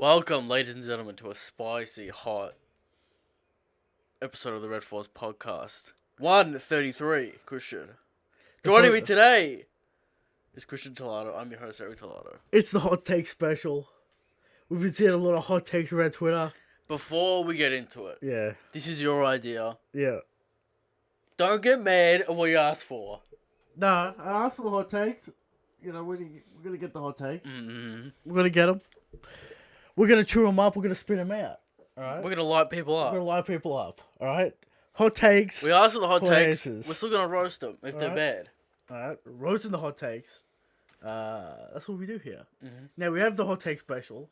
Welcome, ladies and gentlemen, to a spicy, hot episode of the Red Force podcast. 133, Christian. Joining me today is Christian Tolato. I'm your host, Eric Tolato. It's the hot take special. We've been seeing a lot of hot takes around Twitter. Before we get into it, Yeah. this is your idea. Yeah. Don't get mad at what you asked for. No, I asked for the hot takes. You know, we're going to get the hot takes. Mm-hmm. We're going to get them. We're going to chew them up. We're going to spit them out. All right? We're going to light people We're up. going to light people up. All right? Hot takes. We asked for the hot takes. Places. We're still going to roast them if they're bad. All right? Roasting the hot takes. That's what we do here. Mm-hmm. Now, we have the hot take special.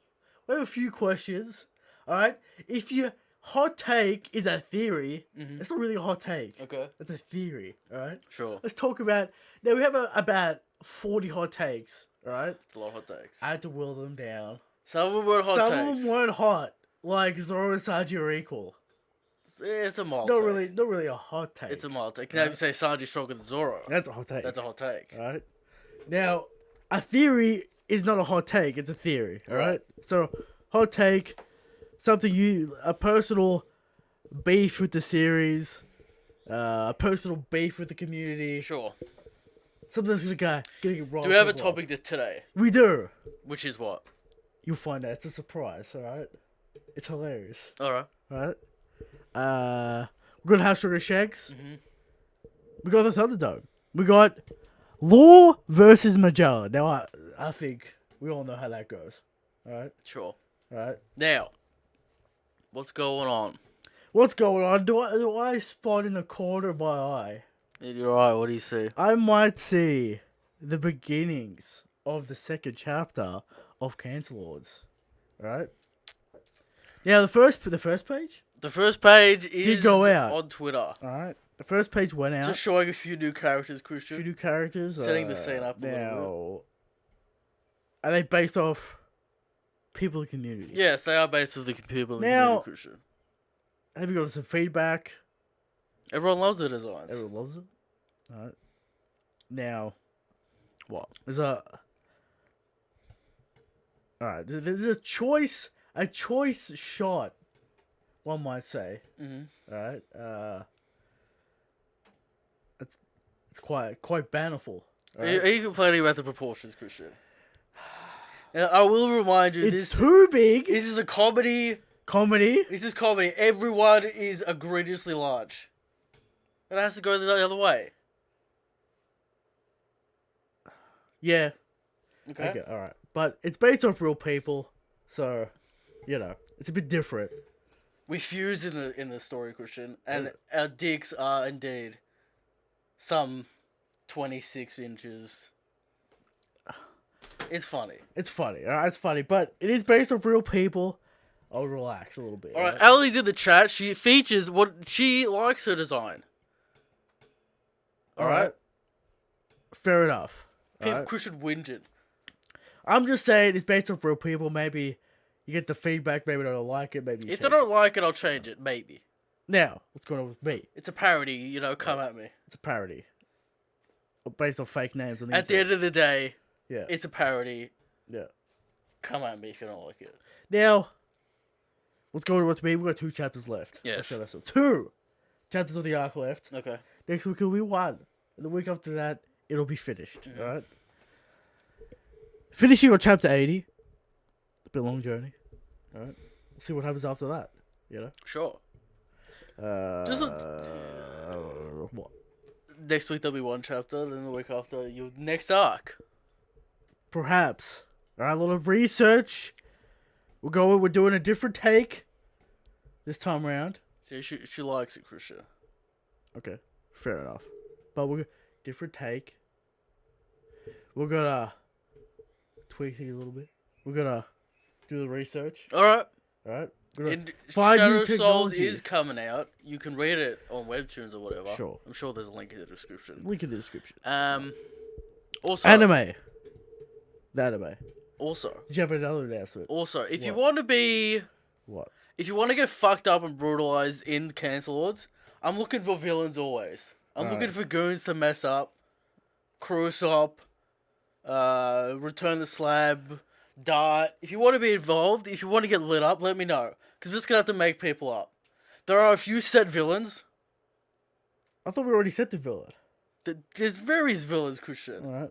We have a few questions. All right? If your hot take is a theory, it's not really a hot take. Okay. It's a theory. All right? Sure. Let's talk about... Now, we have about 40 hot takes. All right? A lot of hot takes. I had to will them down. Some of them weren't hot Some takes. of them weren't hot. Like Zoro and Sanji are equal. It's a mild Not take. really a hot take. It's a mild take. Can I say Sanji's stronger than Zoro? That's a hot take. That's a hot take. Alright? Now, a theory is not a hot take. It's a theory. Alright? So, hot take, a personal beef with the series, a personal beef with the community. Sure. Something that's gonna get wrong. Do we have a topic today? We do. Which is what? You'll find out. It's a surprise, alright? It's hilarious. Alright. Alright? We're gonna have Sugar Shanks. Mm-hmm. We got the Thunderdome. We got Law versus Magellan. Now, I think we all know how that goes. Alright? Sure. Alright? Now, what's going on? What's going on? Do I spot in the corner of my eye? You're right, what do you see? I might see the beginnings of the second chapter of Cancel Lords. Alright? Now, the first page? The first page Did go out on Twitter. Alright. The first page went out. Just showing a few new characters, Christian. Few new characters. Setting the scene up a little now, are they based off people in the community? Yes, they are based off the people in the Now- community, Christian. Have you got some feedback? Everyone loves the designs. Everyone loves it. Alright. Now, What? there's a... Alright, there's a choice shot, one might say. Mm-hmm. Alright, it's quite bannerful. Are you complaining about the proportions, Christian? Now, I will remind you, It's too big. This is a comedy. Comedy. This is comedy. Everyone is egregiously large. It has to go the other way. Yeah. Okay. Alright. But it's based off real people, so, it's a bit different. We fuse in the story, Christian, and our dicks are indeed some 26 inches. It's funny. It's funny, alright? It's funny, but it is based off real people. I'll relax a little bit. Alright, Ellie's in the chat. She features what she likes her design. Alright? Fair enough. People Christian whinging. I'm just saying it's based off real people. Maybe you get the feedback, maybe they don't like it, maybe you If change they don't like it, I'll change it. Maybe. Now, what's going on with me? It's a parody, come at me. It's a parody. Based on fake names. On the At the end of the day, yeah. it's a parody. Yeah. Come at me if you don't like it. Now, what's going on with me? We've got 2 chapters left. Yes. So 2 chapters of the arc left. Okay. Next week will be 1. And the week after that, it'll be finished. Mm-hmm. Alright? Finishing on chapter 80. It's been a long journey. Alright? We'll see what happens after that. Sure. Just what? Next week there'll be 1 chapter, then the week after your next arc. Perhaps. Alright, a lot of research. We're doing a different take this time around. See, she likes it, Christian. Okay, fair enough. But we're different take. We're gonna tweak things a little bit. We're gonna do the research. Alright. Alright? And find Shadow new Souls technology. is coming out. You can read it on Webtoons or whatever. Sure. I'm sure there's a link in the description. Link in the description. Also. Anime. The anime. Also. Did you have another announcement? Also, if you What? want to be... What? If you want to get fucked up and brutalized in Cancel Lords, I'm looking for villains always. I'm looking for goons to mess up, cruise up, return the slab, Dart. If you want to be involved, if you want to get lit up, let me know. Because we're just going to have to make people up. There are a few set villains. I thought we already said the villain. There's various villains, Christian. Alright.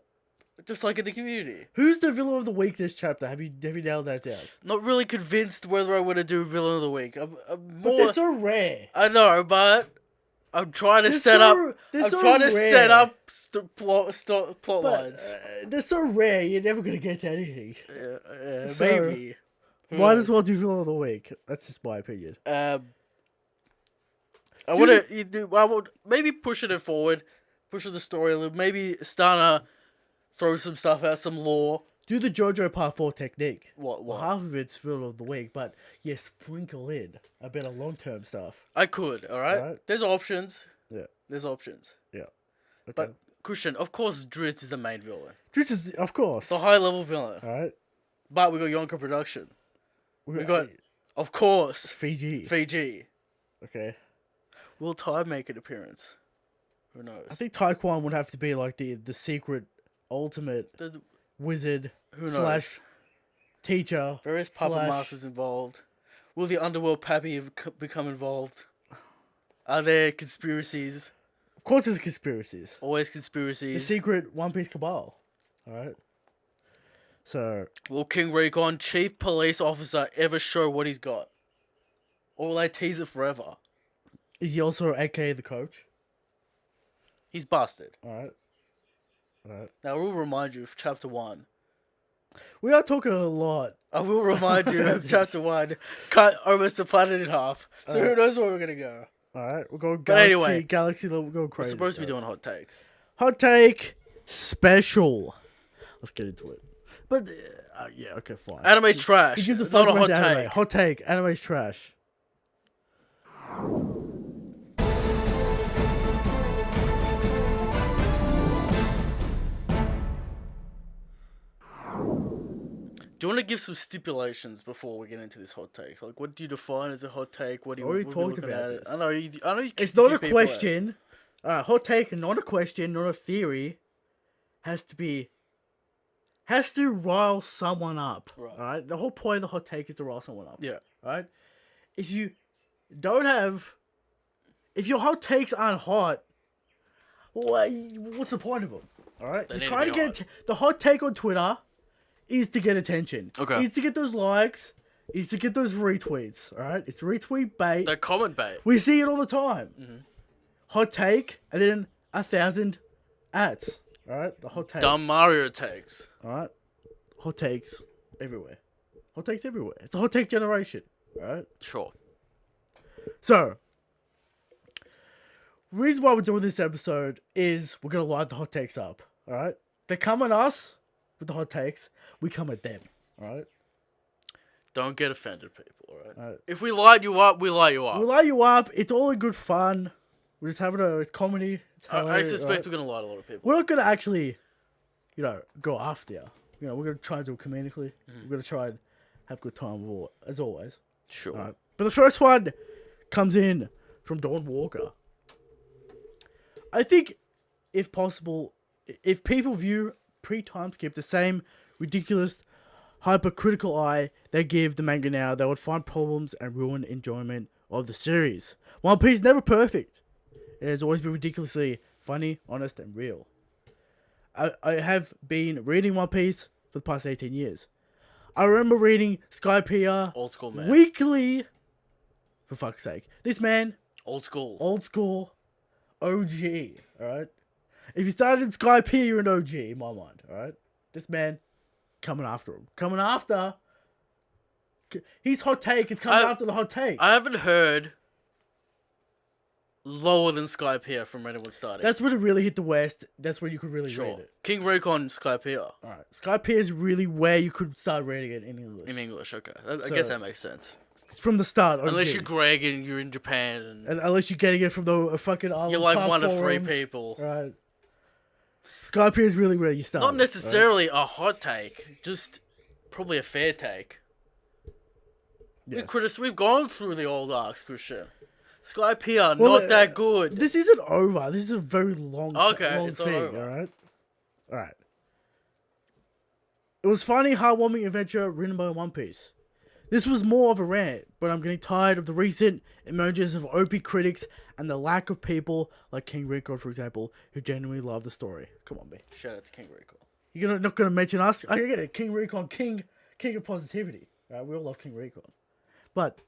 Just like in the community. Who's the villain of the week this chapter? Have you nailed that down? Not really convinced whether I want to do villain of the week. I'm But they're so rare. I know, but I'm trying to set up plot lines. They're so rare, you're never going to get to anything. Yeah, So, maybe. Might as well do villain of the week. That's just my opinion. I would maybe pushing it forward, pushing the story a little. Maybe starting to throw some stuff out, some lore. Do the JoJo Part 4 technique. What? Well, half of it's villain of the week, but sprinkle in a bit of long-term stuff. I could, alright? Right. There's options. Yeah. There's options. Yeah. Okay. But, Christian, of course, Dritz is the main villain. Dritz is, of course. The high-level villain. Alright. But we got Yonka Production. We got, of course, Fiji. Okay. Will Ty make an appearance? Who knows? I think Taekwon would have to be like the secret ultimate wizard who knows? / teacher. Various puppet masters involved. Will the underworld pappy become involved? Are there conspiracies? Of course there's conspiracies. Always conspiracies. The secret One Piece cabal. Alright. So... Will King Recon, chief police officer, ever show what he's got? Or will they tease it forever? Is he also aka the coach? He's busted. Alright. Now, we'll remind you of Chapter 1. We are talking a lot. I will remind you of Chapter 1. Cut almost the planet in half. So who knows where we're going to go. Alright, we're going galaxy level, we're going crazy. We're supposed to be doing hot takes. Hot take special. Let's get into it. But, yeah, okay, fine. Anime's trash. He gives a Not fuck a hot about anime. take. Hot take. Anime's trash. Do you want to give some stipulations before we get into this hot takes? Like, what do you define as a hot take? What do you? Already what talked looking about at this. I know. I know. It's not a question. Hot take, not a question, not a theory. Has to rile someone up. Right. Alright? The whole point of the hot take is to rile someone up. Yeah. Right? If you don't have... If your hot takes aren't hot, what's the point of them? Alright? You're trying to get... The hot take on Twitter is to get attention. Okay. Is to get those likes. Is to get those retweets. Alright? It's retweet bait. The comment bait. We see it all the time. Mm-hmm. Hot take, and then 1,000 ads. Alright? The hot take. Dumb Mario takes. Alright? Hot takes everywhere. Hot takes everywhere. It's the hot take generation. Alright? Sure. So, reason why we're doing this episode is we're going to light the hot takes up. Alright? They come at us with the hot takes. We come at them. Alright? Don't get offended, people. Alright? Alright. If we light you up, we light you up. We light you up. It's all in good fun. We're just having it's comedy. It's I suspect we're going to light a lot of people. We're not going to actually, go after you. We're going to try and do it comedically. Mm-hmm. We're going to try and have a good time, as always. Sure. Right. But the first one comes in from Dawn Walker. I think, if possible, if people view pre-time skip the same ridiculous, hypercritical eye they give the manga now, they would find problems and ruin enjoyment of the series. One Piece is never perfect. It has always been ridiculously funny, honest, and real. I have been reading One Piece for the past 18 years. I remember reading Skypiea Old school man. weekly. For fuck's sake. This man, Old school. OG, alright? If you started in Skypiea, you're an OG in my mind, alright? This man, coming after him. Coming after. His hot take is coming after the hot take. I haven't heard lower than Skypiea from anyone starting. That's when it really hit the West. That's when you could really read it. King Recon Skypiea. Alright. Skypiea is really where you could start reading it in English. In English, okay. I guess that makes sense. It's from the start. OG. Unless you're Greg and you're in Japan. And unless you're getting it from the fucking island. You're like Park one of forums. 3 people. Right. Skypiea is really where you start. Not necessarily a hot take. Just probably a fair take. Yes. We've gone through the old arcs, Christian. Skypiea, not that good. This isn't over. This is a very long, Okay, long it's thing, not over. alright? Alright. It was funny, heartwarming adventure written by One Piece. This was more of a rant, but I'm getting tired of the recent emergence of OP critics and the lack of people like King Rico, for example, who genuinely love the story. Come on, B. Shout out to King Rico. You're not gonna mention us? I get it. King Recon, king of positivity. Right? We all love King Recon, but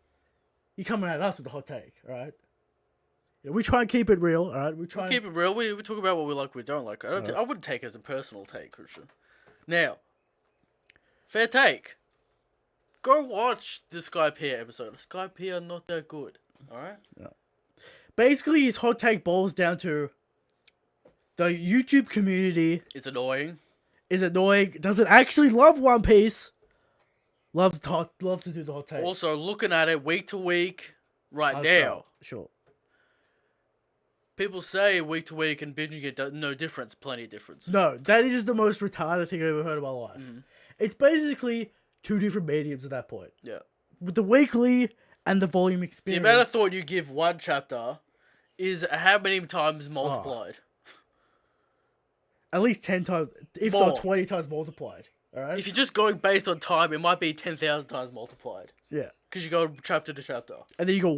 you're coming at us with a hot take. All right. Yeah, we try and keep it real. All right. We keep it real. We talk about what we like, we don't like. I wouldn't take it as a personal take, Christian. Now, fair take. Go watch the Skypiea episode. Skypiea not that good. All right. Yeah. Basically, his hot take boils down to the YouTube community It's annoying. Doesn't actually love One Piece. Loves to do the hot take. Also, looking at it week to week, right now. Sure. People say week to week and binging it no difference. Plenty of difference. No, that is the most retarded thing I've ever heard in my life. Mm-hmm. It's basically two different mediums at that point. Yeah. With the weekly and the volume experience. The amount of thought you give one chapter is how many times multiplied. At least 10 times, if not 20 times multiplied. All right. If you're just going based on time, it might be 10,000 times multiplied. Yeah. Because you go chapter to chapter. And then you go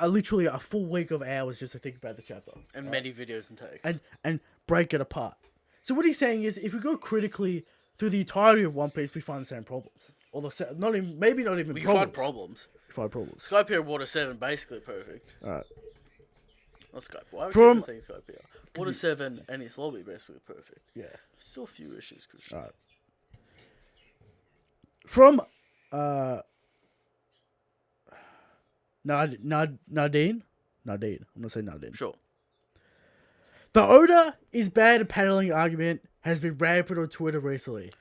literally a full week of hours just to think about the chapter. And many videos and takes. And break it apart. So what he's saying is, if we go critically through the entirety of One Piece, we find the same problems. Or maybe not even we problems. find problems. We find problems. Skypiea Water 7, basically perfect. Alright. Not Skypiea. Why would you say Skypiea? Water 7 and its lobby, basically perfect. Yeah. Still a few issues, Christian. Alright. From Nadine. I'm gonna say Nadine. Sure. The Oda is bad at paddling argument has been rampant on Twitter recently.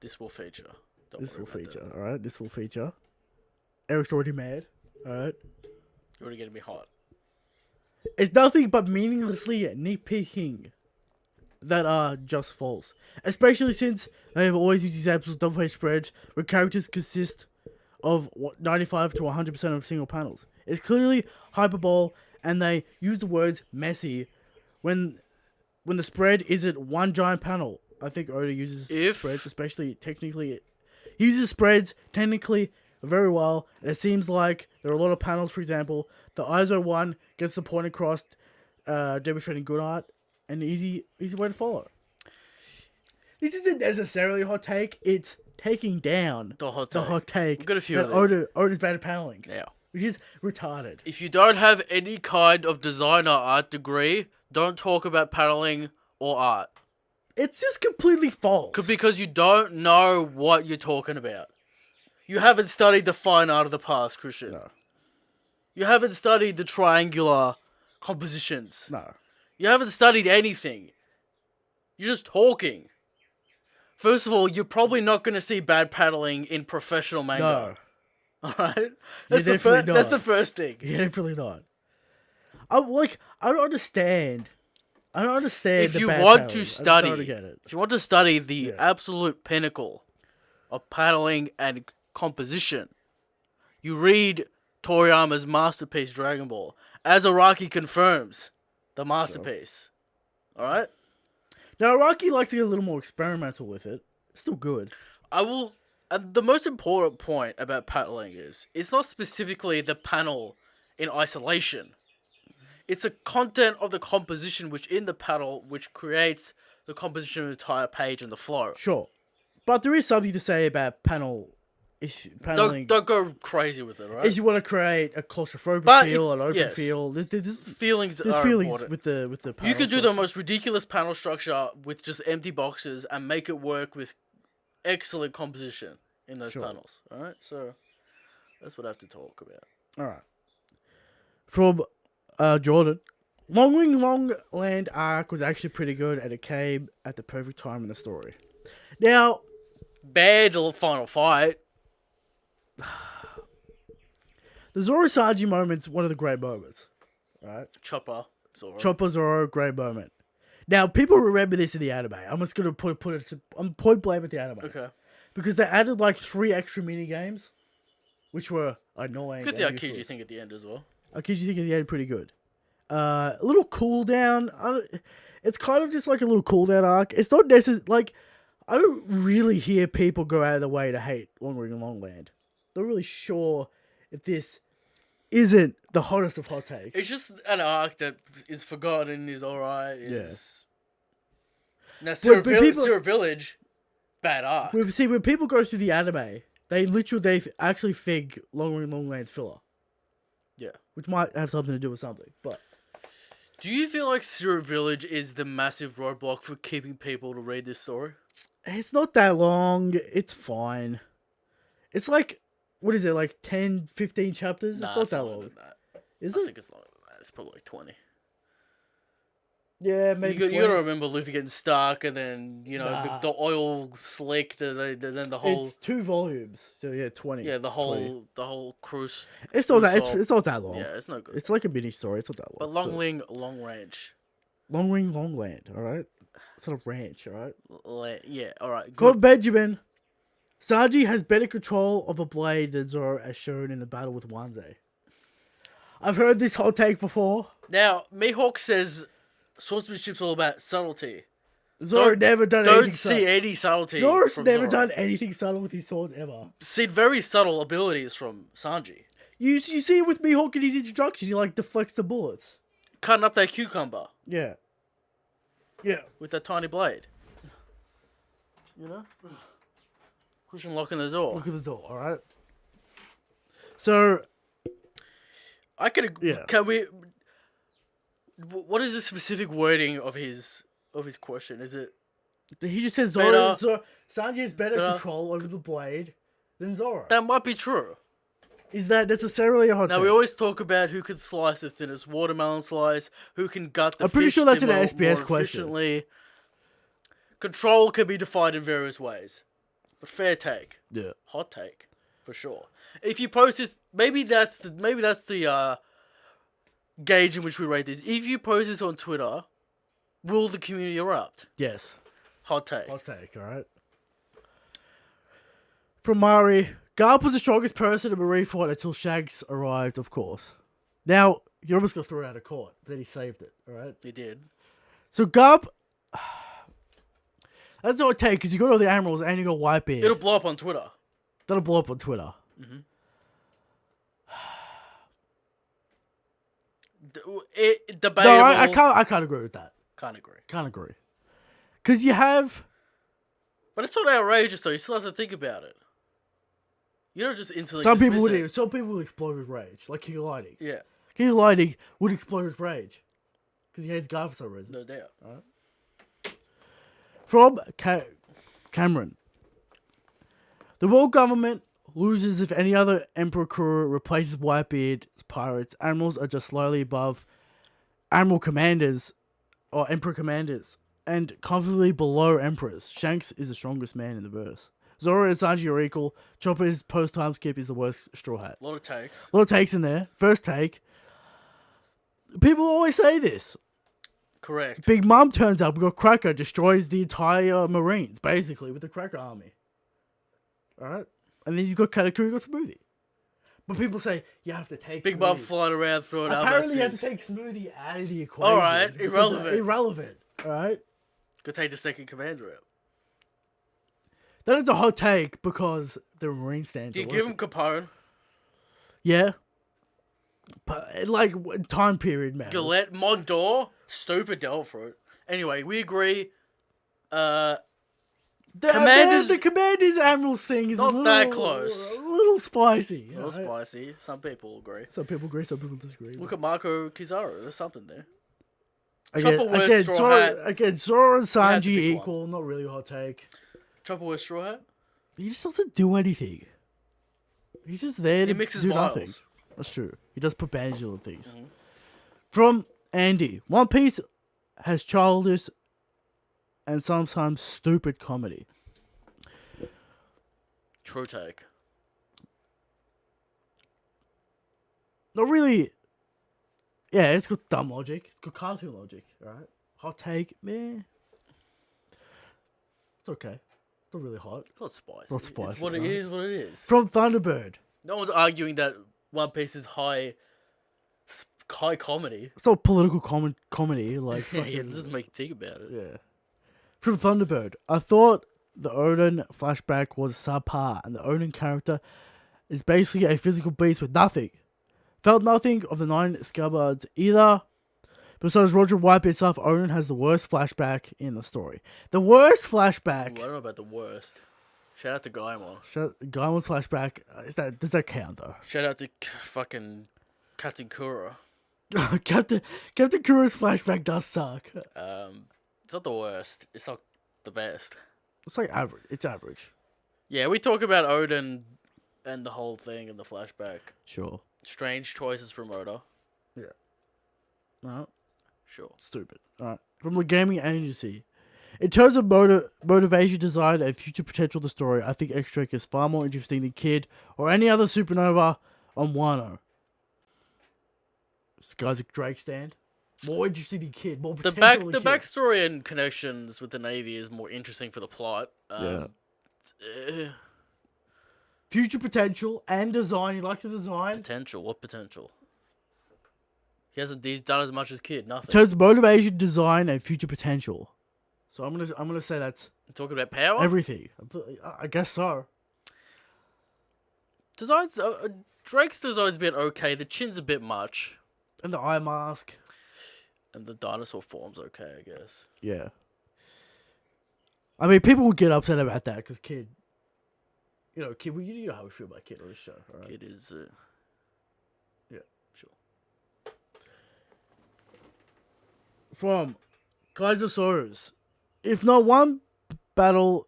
This will feature. Alright, this will feature. Eric's already mad. Alright. You're already getting me hot. It's nothing but meaninglessly nitpicking that are just false. Especially since they have always used examples of double-page spreads where characters consist of 95 to 100% of single panels. It's clearly hyperbole, and they use the words messy when the spread isn't one giant panel. I think Oda uses spreads, especially technically. He uses spreads technically very well, and it seems like there are a lot of panels. For example, the ISO one gets the point across, demonstrating good art and easy way to follow. This isn't necessarily a hot take. It's taking down the hot take. We've got a few of these. Oda's bad at paneling. Yeah. Which is retarded. If you don't have any kind of designer art degree, don't talk about paneling or art. It's just completely false. Because you don't know what you're talking about. You haven't studied the fine art of the past, Christian. No. You haven't studied the triangular compositions. No. You haven't studied anything. You're just talking. First of all, you're probably not going to see bad paddling in professional manga. No. Alright? That's the first thing. Yeah, definitely not. I don't understand. If you bad want to paddling. study, if you want to study the absolute pinnacle of paddling and composition, you read Toriyama's masterpiece Dragon Ball. As Araki confirms, the masterpiece. Sure. Alright? Now, Araki likes to get a little more experimental with it. It's still good. And the most important point about paddling is, it's not specifically the panel in isolation. It's a content of the composition which in the panel, which creates the composition of the entire page and the flow. Sure. But there is something to say about paneling. Don't go crazy with it, right? If you want to create a claustrophobic feel, an open feel, there's feelings with the panel you could do structure. the most ridiculous panel structure with just empty boxes and make it work with excellent composition in those panels. Alright? So that's what I have to talk about. Alright. From Jordan. Longland arc was actually pretty good, and it came at the perfect time in the story. Now, bad final fight. The Zoro Sanji moment's one of the great moments. Right? Chopper Zoro, great moment. Now, people remember this in the anime. I'm just gonna put it. I'm point blank with the anime. Okay. Because they added like 3 extra mini games, which were annoying. Good the Aokiji thing at the end as well. Aokiji thing at the end pretty good. A little cooldown. It's kind of just like a little cooldown arc. It's not necessary. Like, I don't really hear people go out of their way to hate Long Ring and Longland. Not really sure if this isn't the hottest of hot takes. It's just an arc that is forgotten, is alright. Now, Syrup Village, bad arc. See, when people go through the anime, they actually think Long Ring and Longland's filler. Yeah. Which might have something to do with something, but... Do you feel like Syrup Village is the massive roadblock for keeping people to read this story? It's not that long. It's fine. It's like, what is it, like 10, 15 chapters? Nah, it's not that long. I think it's longer than that. It's probably like 20. Yeah, maybe you gotta remember Luffy getting stuck, and then, the oil slick, then the whole... It's 2 volumes, so yeah, 20. Yeah, the whole cruise... It's not that long. Yeah, it's no good. It's like a mini story, it's not that long. But Long Ring, Long Ranch. Long Ring, Longland, alright? It's not a ranch, alright? Yeah, alright. For Benjamin, Sanji has better control of a blade than Zoro as shown in the battle with Wanze. I've heard this hot take before. Now, Mihawk says swordsmanship's all about subtlety. Zoro never done anything subtle. Don't see any subtlety. Zoro's never done anything subtle with his sword ever. Seen very subtle abilities from Sanji. You see it with Mihawk in his introduction. He deflects the bullets. Cutting up that cucumber. Yeah. Yeah. With that tiny blade. You know? Pushing locking the door. Look at the door, alright? So... Can we... What is the specific wording of his question? Is it... He just says Sanji has better control over the blade than Zoro. That might be true. Is that necessarily a hot take? Now, we always talk about who can slice the thinnest watermelon slice, who can gut the I'm pretty fish sure that's an more SBS question. Efficiently. Control can be defined in various ways. But fair take. Yeah. Hot take. For sure. If you post this, maybe that's the gauge in which we rate this. If you post this on Twitter, will the community erupt? Yes. Hot take. Hot take, alright? From Mari, Garp was the strongest person in Marineford until Shanks arrived, of course. Now, you're almost going to throw it out of court. Then he saved it, alright? He did. So Garp... That's not a take, because you got all the Admirals and you got Whitebeard. It'll blow up on Twitter. That'll blow up on Twitter. Mm-hmm. Debatable. No, I can't agree with that. Can't agree. Can't agree. Because you have... But it's not outrageous, though. You still have to think about it. You don't just instantly Some dismiss people would explode with rage. Like King Lighting. Yeah. King Lighting would explode with rage. Because he hates Garp for some reason. No doubt. Right? From Cameron. The world government loses if any other Emperor crew replaces Whitebeard's pirates. Admirals are just slightly above Admiral Commanders or Emperor Commanders and comfortably below Emperors. Shanks is the strongest man in the verse. Zoro and Sanji are equal. Chopper's post-time skip is the worst straw hat. A lot of takes. A lot of takes in there. First take. People always say this. Correct. Big Mom turns up. We got Cracker, destroys the entire Marines, basically, with the Cracker army. Alright? And then you've got Katakuri, you got Smoothie. But people say, you have to take Big Mom flying around throwing out. Apparently you have to take Smoothie out of the equation. Alright, irrelevant. Irrelevant. Alright? Go take the second commander out. That is a hot take because the Marine stands. Do you give him Capone? Yeah. But, like, time period, man. Gillette, Mondor, stupid Delfruit. Anyway, we agree. The Commanders Admiral thing is not that close. A little spicy. A little spicy. Some people agree. Some people agree, some people disagree. Look at Marco Kizaru. There's something there. Again, Zoro and Sanji equal. Not really a hot take. Chopper wears straw hat? He just doesn't do anything. He's just there to do nothing. That's true. He does put bandages on things. Mm-hmm. From Andy. One Piece has childish and sometimes stupid comedy. True take. Not really. Yeah, it's got dumb logic. It's got cartoon logic. Alright? Hot take. Meh. It's okay. It's not really hot. It's not spicy. Not spicy. It's what it is, what it is. From Thunderbird. No one's arguing that One Piece is high comedy. It's not political comedy. Like, yeah, it doesn't make you think about it. Yeah. From Thunderbird. I thought the Odin flashback was subpar, and the Odin character is basically a physical beast with nothing. Felt nothing of the 9 Scalbards either. Besides Roger White itself, Odin has the worst flashback in the story. The worst flashback. Ooh, I don't know about the worst. Shout out to Gaimon. Gaimon's flashback. Does that count though? Shout out to fucking Captain Kura. Captain Kura's flashback does suck. It's not the worst. It's not the best. It's like average. It's average. Yeah, we talk about Odin and the whole thing in the flashback. Sure. Strange choices from Oda. Yeah. No. Sure. Stupid. Alright. From the gaming agency. In terms of motivation, design, and future potential of the story, I think X-Drake is far more interesting than Kid or any other supernova on Wano. This guy's a Drake stand. More interesting than Kid. More potential The than Kid. backstory and connections with the Navy is more interesting for the plot. Future potential and design. You like the design? Potential? What potential? He's done as much as Kid. Nothing. In terms of motivation, design, and future potential. So I'm gonna say that's Talking about power. everything. I guess so. Designs. Drake's design's been okay. The chin's a bit much, And the eye mask. and the dinosaur form's okay, I guess. Yeah. I mean, people would get upset about that because Kid. Kid. Well, you know how we feel about Kid on this show, right? Kid is. Yeah. Sure. From Kaiser Soros. If not one battle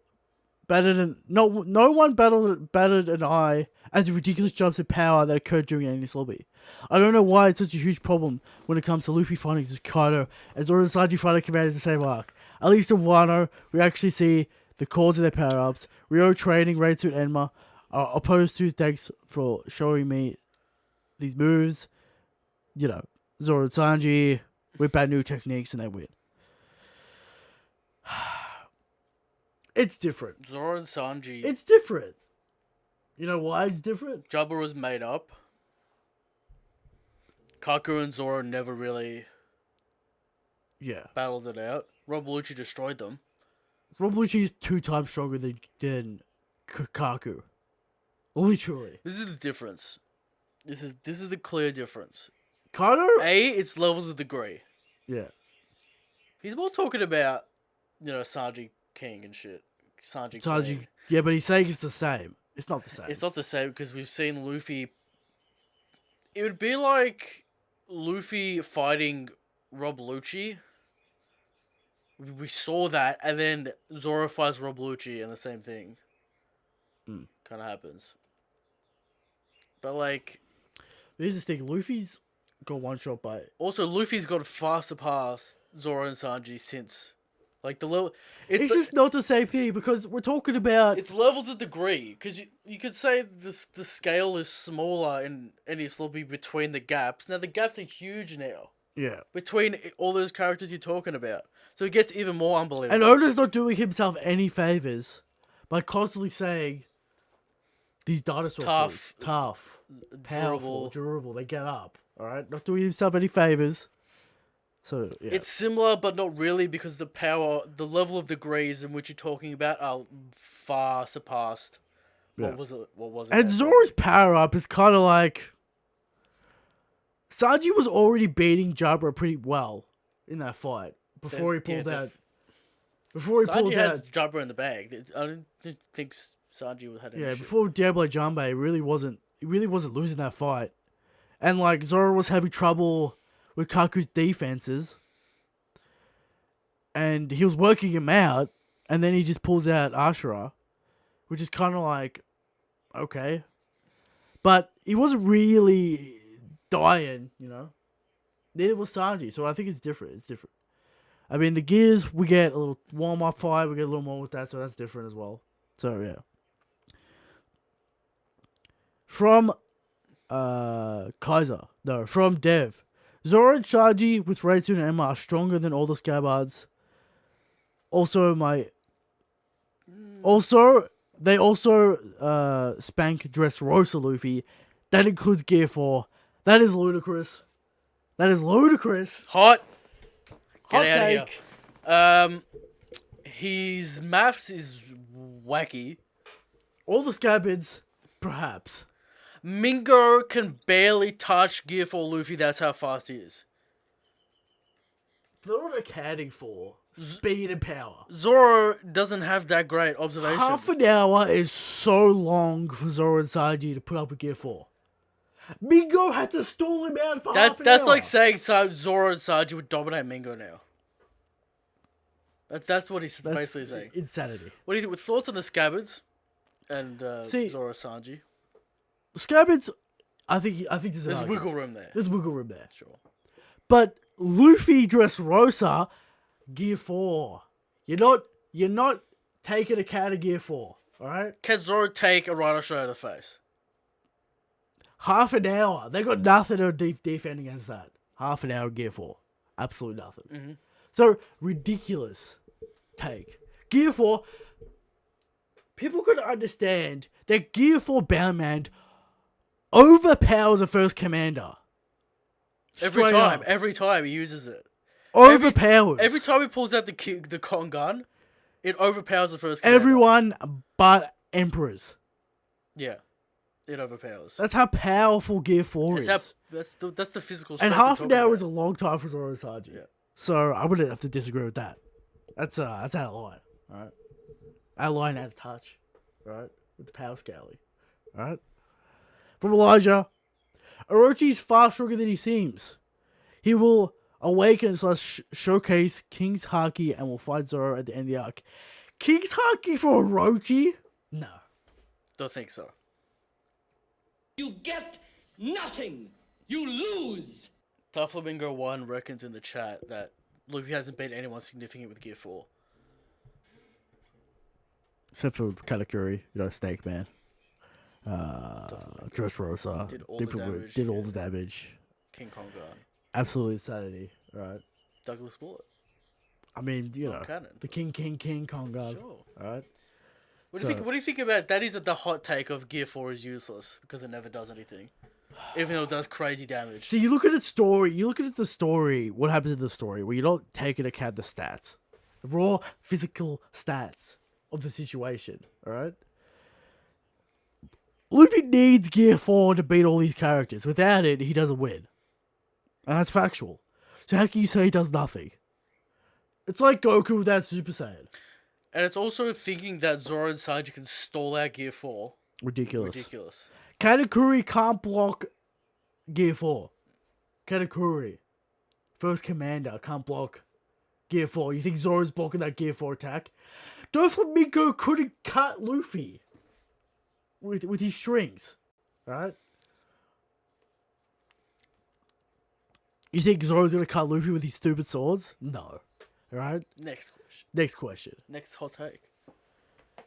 battered an no one battered an eye at the ridiculous jumps in power that occurred during Enies Lobby. I don't know why it's such a huge problem when it comes to Luffy fighting Kaido as Zoro and Sanji fighting commanders in the same arc. At least in Wano, we actually see the cores of their power-ups. Rio training Raidsuit Enma are opposed to. Thanks for showing me these moves. Zoro and Sanji whip out new techniques and they win. It's different. Zoro and Sanji. It's different. You know why it's different? Jabba was made up. Kaku and Zoro never really battled it out. Rob Lucci destroyed them. Rob Lucci is 2 times stronger than Kaku. Literally. This is the difference. This is the clear difference. Kaido? It's levels of degree. Yeah. He's more talking about, Sanji King and shit. Sanji King. Yeah, but he's saying it's the same. It's not the same. It's not the same because we've seen Luffy. It would be like Luffy fighting Rob Lucci. We saw that, and then Zoro fights Rob Lucci, and the same thing kind of happens. But here's the thing: Luffy's got one shot by. Also, Luffy's got far surpassed Zoro and Sanji since, the level. It's just not the same thing because we're talking about. It's levels of degree because you could say the scale is smaller in Enies Lobby between the gaps. Now the gaps are huge now. Yeah. Between all those characters you're talking about. So it gets even more unbelievable. And Oda's not doing himself any favors by constantly saying these dinosaurs tough, powerful, durable, they get up. Alright? Not doing himself any favors. So yeah. It's similar but not really because the level of degrees in which you're talking about are far surpassed. Yeah. What was it? And Zoro's power up is kinda like Sanji was already beating Jabra pretty well in that fight before he pulled out. Sanji had Jabra in the bag. I didn't think Sanji had any shit. Before Diablo Jumbe, he really wasn't losing that fight. And Zoro was having trouble with Kaku's defenses. And he was working him out, and then he just pulls out Ashura, which is kind of okay. But he wasn't really dying, Neither was Sanji, so I think it's different. I mean, the gears, we get a little warm-up fight, we get a little more with that, so that's different as well. So, yeah. From from Dev. Zoro and Sanji with Raidsuit and Emma are stronger than all the Scabards. They also spank Dressrosa Luffy. That includes Gear 4. That is ludicrous. Hot Hot take. take. His maths is wacky. All the Scabbards, perhaps. Mingo can barely touch Gear 4 Luffy, that's how fast he is. They're not accounting for speed and power. Zoro doesn't have that great observation. Half an hour is so long for Zoro and Sanji to put up with Gear 4. Mingo had to stall him out for half an hour. That's like saying Zoro and Sanji would dominate Mingo now. That's what he's basically saying. Insanity. What do you think? With thoughts on the Scabbards and Zoro Sanji? Scabbards, I think there's wiggle room there. There's wiggle room there. Sure. But Luffy Dressrosa, Gear 4. You're not taking account of Gear 4. Alright? Can Zoro take a Rhino shot in the face? Half an hour. They got nothing to defend against that. Half an hour Gear 4. Absolutely nothing. Mm-hmm. So, ridiculous take. Gear 4, people could understand that Gear 4 Boundman overpowers a first commander. Every time he uses it. Overpowers. Every time he pulls out the cotton gun, it overpowers the first commander. Everyone but Emperors. Yeah. It overpowers. That's how powerful Gear 4 is. That's the physical strength. And half an hour is a long time for Zoro and Sanji. Yeah. So I wouldn't have to disagree with that. That's out of line. Alright? Out of line, out of touch. Alright? With the power scaling. Alright? From Elijah. Orochi's far stronger than he seems. He will awaken / showcase King's Haki and will fight Zoro at the end of the arc. King's Haki for Orochi? No. Don't think so. You get nothing. You lose. Flamingo 1 reckons in the chat that Luffy hasn't beat anyone significant with Gear 4. Except for Katakuri, Snake Man. Dressrosa. Did all the damage. King Kong gun. Absolute insanity, right? Douglas Bullet. I mean, Cannon. The King Kong gun. Sure. Alright? What do you think about that? Is the hot take of Gear 4 is useless because it never does anything, even though it does crazy damage. So you look at its story. You look at the story. What happens in the story where you don't take into account the stats, the raw physical stats of the situation. All right. Luffy needs Gear 4 to beat all these characters. Without it, he doesn't win, and that's factual. So how can you say he does nothing? It's like Goku without Super Saiyan. And it's also thinking that Zoro and Sanji can stall out Gear 4. Ridiculous. Katakuri can't block Gear 4. Katakuri, first commander, can't block Gear 4. You think Zoro's blocking that Gear 4 attack? Doflamingo couldn't cut Luffy with his strings. Right? You think Zoro's gonna cut Luffy with his stupid swords? No. Alright? Next question. Next hot take.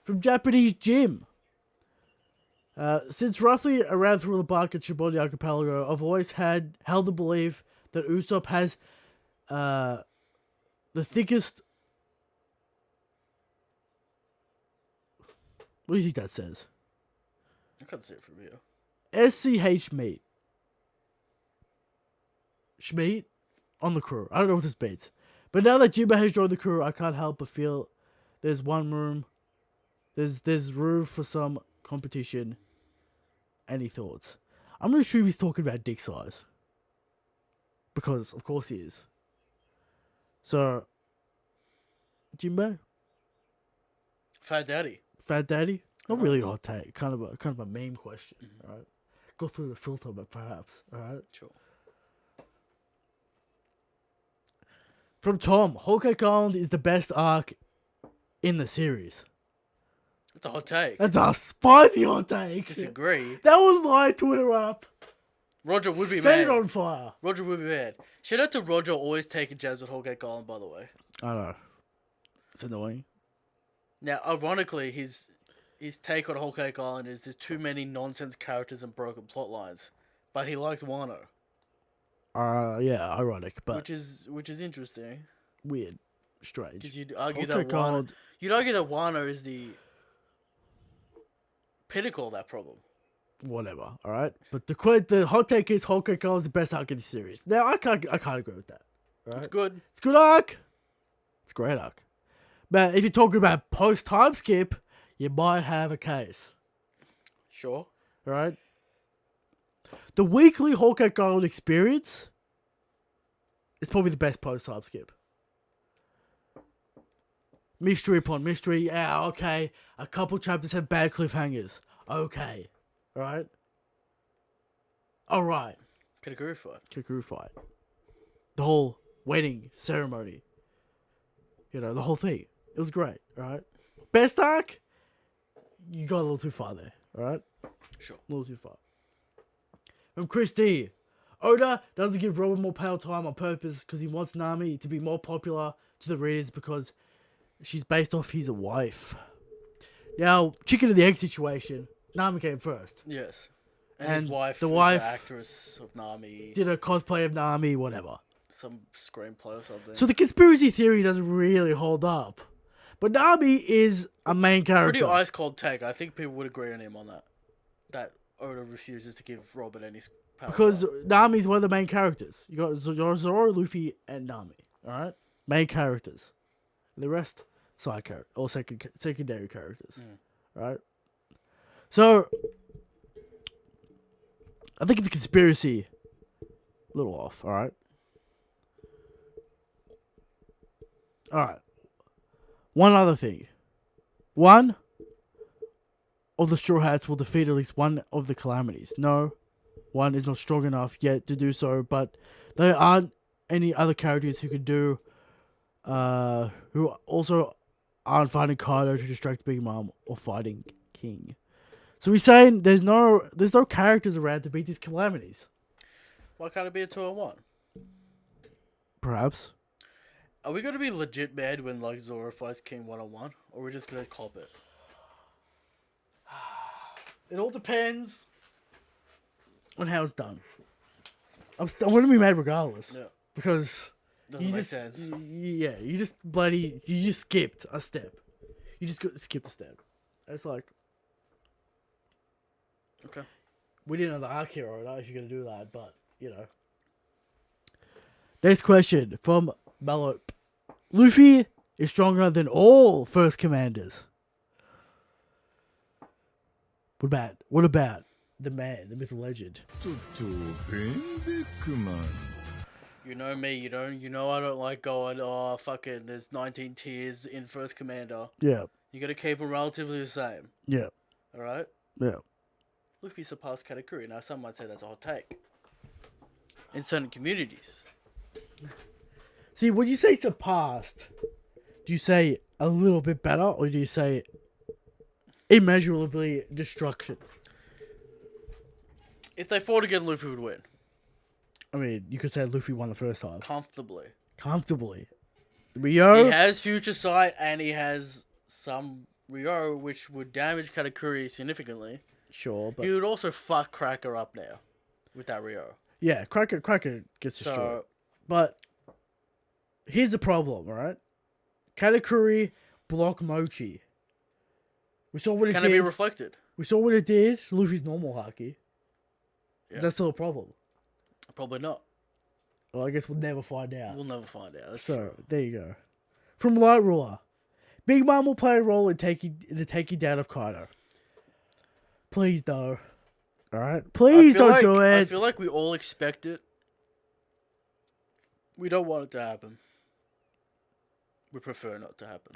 From Japanese Jim. Since roughly around Thriller Bark and Shibodi Archipelago, I've always held the belief that Usopp has the thickest... What do you think that says? I can't see it from here. SCH meat. Schmeat on the crew. I don't know what this means. But now that Jimbo has joined the crew, I can't help but feel there's room for some competition. Any thoughts? I'm going to assume he's talking about dick size. Because, of course, he is. So, Jimbo? Fat Daddy. Not really a hot take. Kind of a meme question. Mm-hmm. Alright? Go through the filter, but perhaps. Alright? Sure. From Tom, Whole Cake Island is the best arc in the series. That's a hot take. That's a spicy hot take. Disagree. That was my Twitter up. Roger would be mad. Set it on fire. Roger would be mad. Shout out to Roger, always taking jabs at Whole Cake Island, by the way. I know. It's annoying. Now, ironically, his take on Whole Cake Island is there's too many nonsense characters and broken plot lines. But he likes Wano. Yeah, ironic, but which is interesting. Weird, strange. Because you'd argue that Wano is the pinnacle of that problem. Whatever, all right. But the hot take is Whole Cake Island is the best arc in the series. Now I can't agree with that. Right? It's good. It's a good arc. It's a great arc. But if you're talking about post time skip, you might have a case. Sure. Right? The weekly Hawkeye Gold experience is probably the best post-time skip. Mystery upon mystery. Yeah, okay. A couple chapters have bad cliffhangers. Okay. Alright? Alright. Katakuri fight. Katakuri fight. The whole wedding ceremony. You know, the whole thing. It was great, alright? Best arc? You got a little too far there, alright? Sure. A little too far. From Chris D. Oda doesn't give Robin more pale time on purpose because he wants Nami to be more popular to the readers because she's based off his wife. Now, chicken and the egg situation, Nami came first. Yes. And his wife, the was wife, the actress of Nami. did a cosplay of Nami, whatever. Some screenplay or something. So the conspiracy theory doesn't really hold up. But Nami is a main character. Pretty ice cold take. I think people would agree on him on that. That Oda refuses to give Robin any power. Because Nami's one of the main characters. You got Zoro, Luffy, and Nami. Alright? Main characters. And the rest, side characters. Or secondary characters. Right? So, I think the conspiracy, a little off, alright? Alright. One other thing. One of the Straw Hats will defeat at least one of the Calamities. No, one is not strong enough yet to do so, but there aren't any other characters who could do, who also aren't fighting Kaido to distract Big Mom or fighting King. So we're saying there's no characters around to beat these Calamities. Why can't it be a 2-on-1? Perhaps. Are we going to be legit mad when like Zoro fights King 1-on-1? Or are we just going to cop it? It all depends on how it's done. I'm going to be mad regardless. Yeah. Because Doesn't make sense. Yeah, you just skipped a step. You just skipped a step. It's like, Okay. we didn't know the arc hero, if you're going to do that, but, you know. Next question from Mallope. Luffy is stronger than all first commanders. What about the man, the myth legend? You know me, you know I don't like going, oh, fucking, there's 19 tiers in First Commander. Yeah. You gotta keep them relatively the same. Yeah. Alright? Yeah. Luffy surpassed Katakuri. Now, some might say that's a hot take. In certain communities. See, when you say surpassed, do you say a little bit better, or do you say immeasurably destruction? If they fought again, Luffy would win. I mean, you could say Luffy won the first time. Comfortably. Rio? He has future sight, and he has some Rio, which would damage Katakuri significantly. Sure, but... He would also fuck Cracker up now. With that Rio. Yeah, Cracker gets destroyed. But here's the problem, alright? Katakuri block Mochi. We saw what it did. Can it be reflected? We saw what it did to Luffy's normal haki. Yeah. Is that still a problem? Probably not. Well, I guess we'll never find out. We'll never find out. That's so, true. there you go. From Light Ruler. Big Mom will play a role in the taking down of Kaido. Please, though. Alright? Please don't do it. I feel like we all expect it. We don't want it to happen. We prefer not to happen.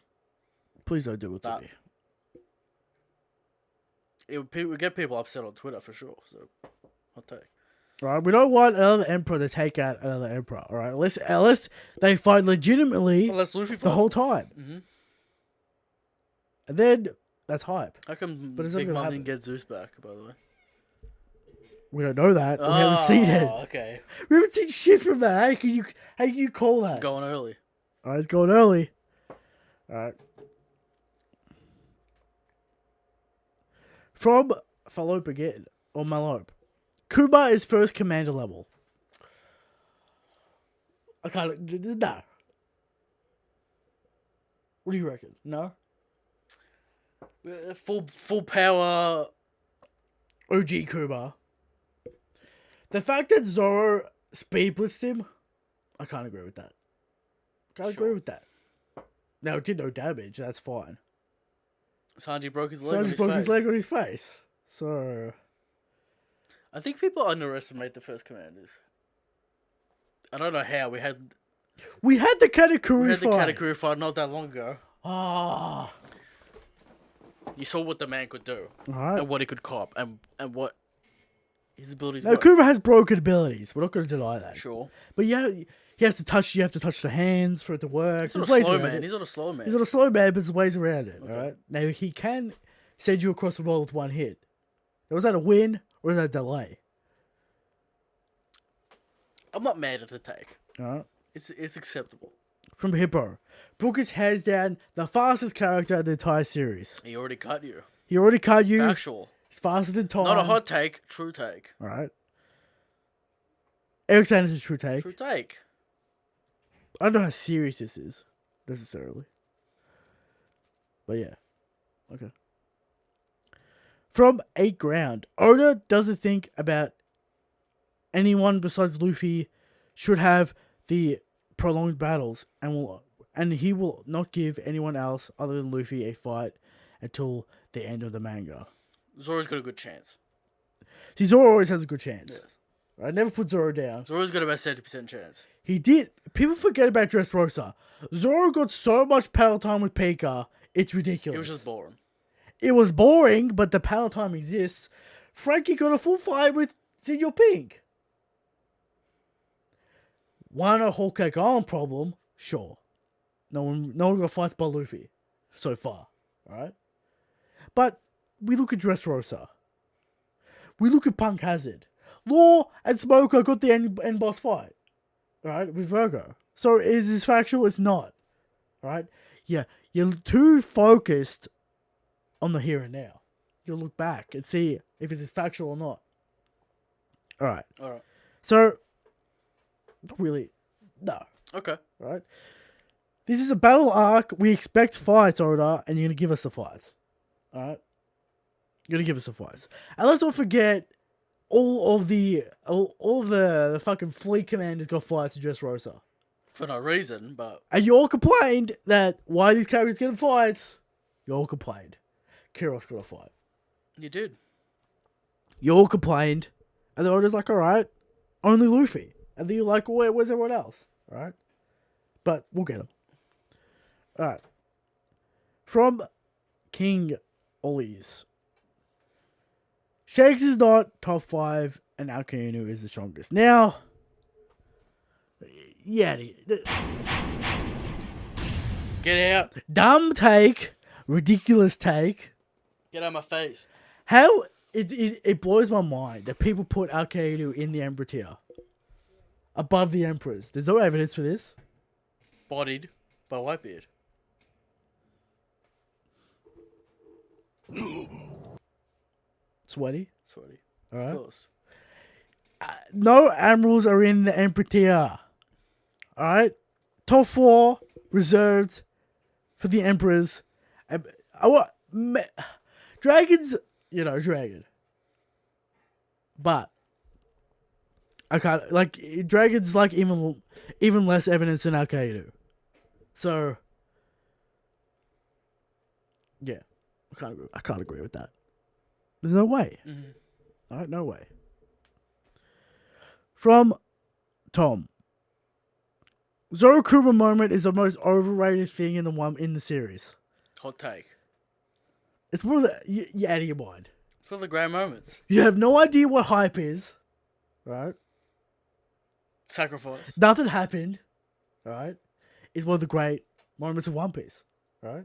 Please don't do it to me. It would get people upset on Twitter for sure. So, I'll take. Right, we don't want another emperor to take out another emperor. All right, unless they fight legitimately the whole time, and then that's hype. How come But Big Mom didn't get Zeus back? By the way, we don't know that. We haven't seen it. Okay. We haven't seen shit from that. How can you call that? Going early. All right, it's going early. All right. From Fallope again, or Malope. Kuma is first commander level. I can't. No. What do you reckon? No? Full power. OG Kuma. The fact that Zoro speed blitzed him, I can't agree with that. Can't agree with that. Now, it did no damage. That's fine. Sanji broke his leg. Sanji broke his leg on his face. So I think people underestimate the first commanders. I don't know how we had the Katakuri the fight. Katakuri fight not that long ago. Ah. You saw what the man could do Alright. and what he could cop and what his abilities Now were. Kuma has broken abilities. We're not going to deny that. Sure. But yeah, he has to touch. You have to touch the hands for it to work. He's not There's a slow ways around man. it. He's not a slow man. He's not a slow man, but there's ways around it. Okay. All right. Now he can send you across the world with one hit. Now, was that a win or is that a delay? I'm not mad at the take. All right. It's acceptable. From Hippo, Brook is hands down the fastest character in the entire series. He already cut you. He already cut you. Factual. He's faster than time. Not a hot take. True take. All right. Eric Sanders is true take. True take. I don't know how serious this is, necessarily. But yeah. Okay. From 8 ground, Oda doesn't think about anyone besides Luffy should have the prolonged battles and he will not give anyone else other than Luffy a fight until the end of the manga. Zoro's got a good chance. See, Zoro always has a good chance. Yes. I never put Zoro down. Zoro's got about 70% chance. He did. People forget about Dressrosa. Zoro got so much battle time with Pika, it's ridiculous. It was just boring. It was boring, but the battle time exists. Frankie got a full fight with Senior Pink. One a Whole Cake Island problem, sure. No one got fights by Luffy so far, alright? But we look at Dressrosa. We look at Punk Hazard. Law and Smoker got the end boss fight, alright, with Virgo. So is this factual? It's not, alright? Yeah, you're too focused on the here and now. You'll look back and see if it's factual or not. Alright. Alright. So, not really, no. Okay. Right? This is a battle arc. We expect fights, Oda, and you're going to give us the fights. Alright? You're going to give us the fights. And let's not forget, all of the fucking fleet commanders got fights in Dressrosa. For no reason, but... And you all complained that why these characters getting fights. You all complained. Kiros got a fight. You did. You all complained. And the Oda's like, alright, only Luffy. And then you're like, where's everyone else? Alright? But we'll get them. Alright. From King Ollie's. Shanks is not top 5 and Alkainu is the strongest. Now, yeah. Get out. Dumb take. Ridiculous take. Get out of my face. How it blows my mind that people put Alkainu in the Emperor tier. Above the Emperors. There's no evidence for this. Bodied by Whitebeard. Sweaty. Sweaty. Alright. Of course. No admirals are in the Emperor tier. Alright? Top 4 reserved for the Emperors. Dragon's, dragon. But I can't, Dragon's even less evidence than Alkainu. So yeah, I can't agree with that. There's no way. Mm-hmm. Alright, no way. From Tom. Zoro Kuma moment is the most overrated thing in the series. Hot take. It's one of the you're out of your mind. It's one of the great moments. You have no idea what hype is, right? Sacrifice. Nothing happened, right? It's one of the great moments of One Piece, right?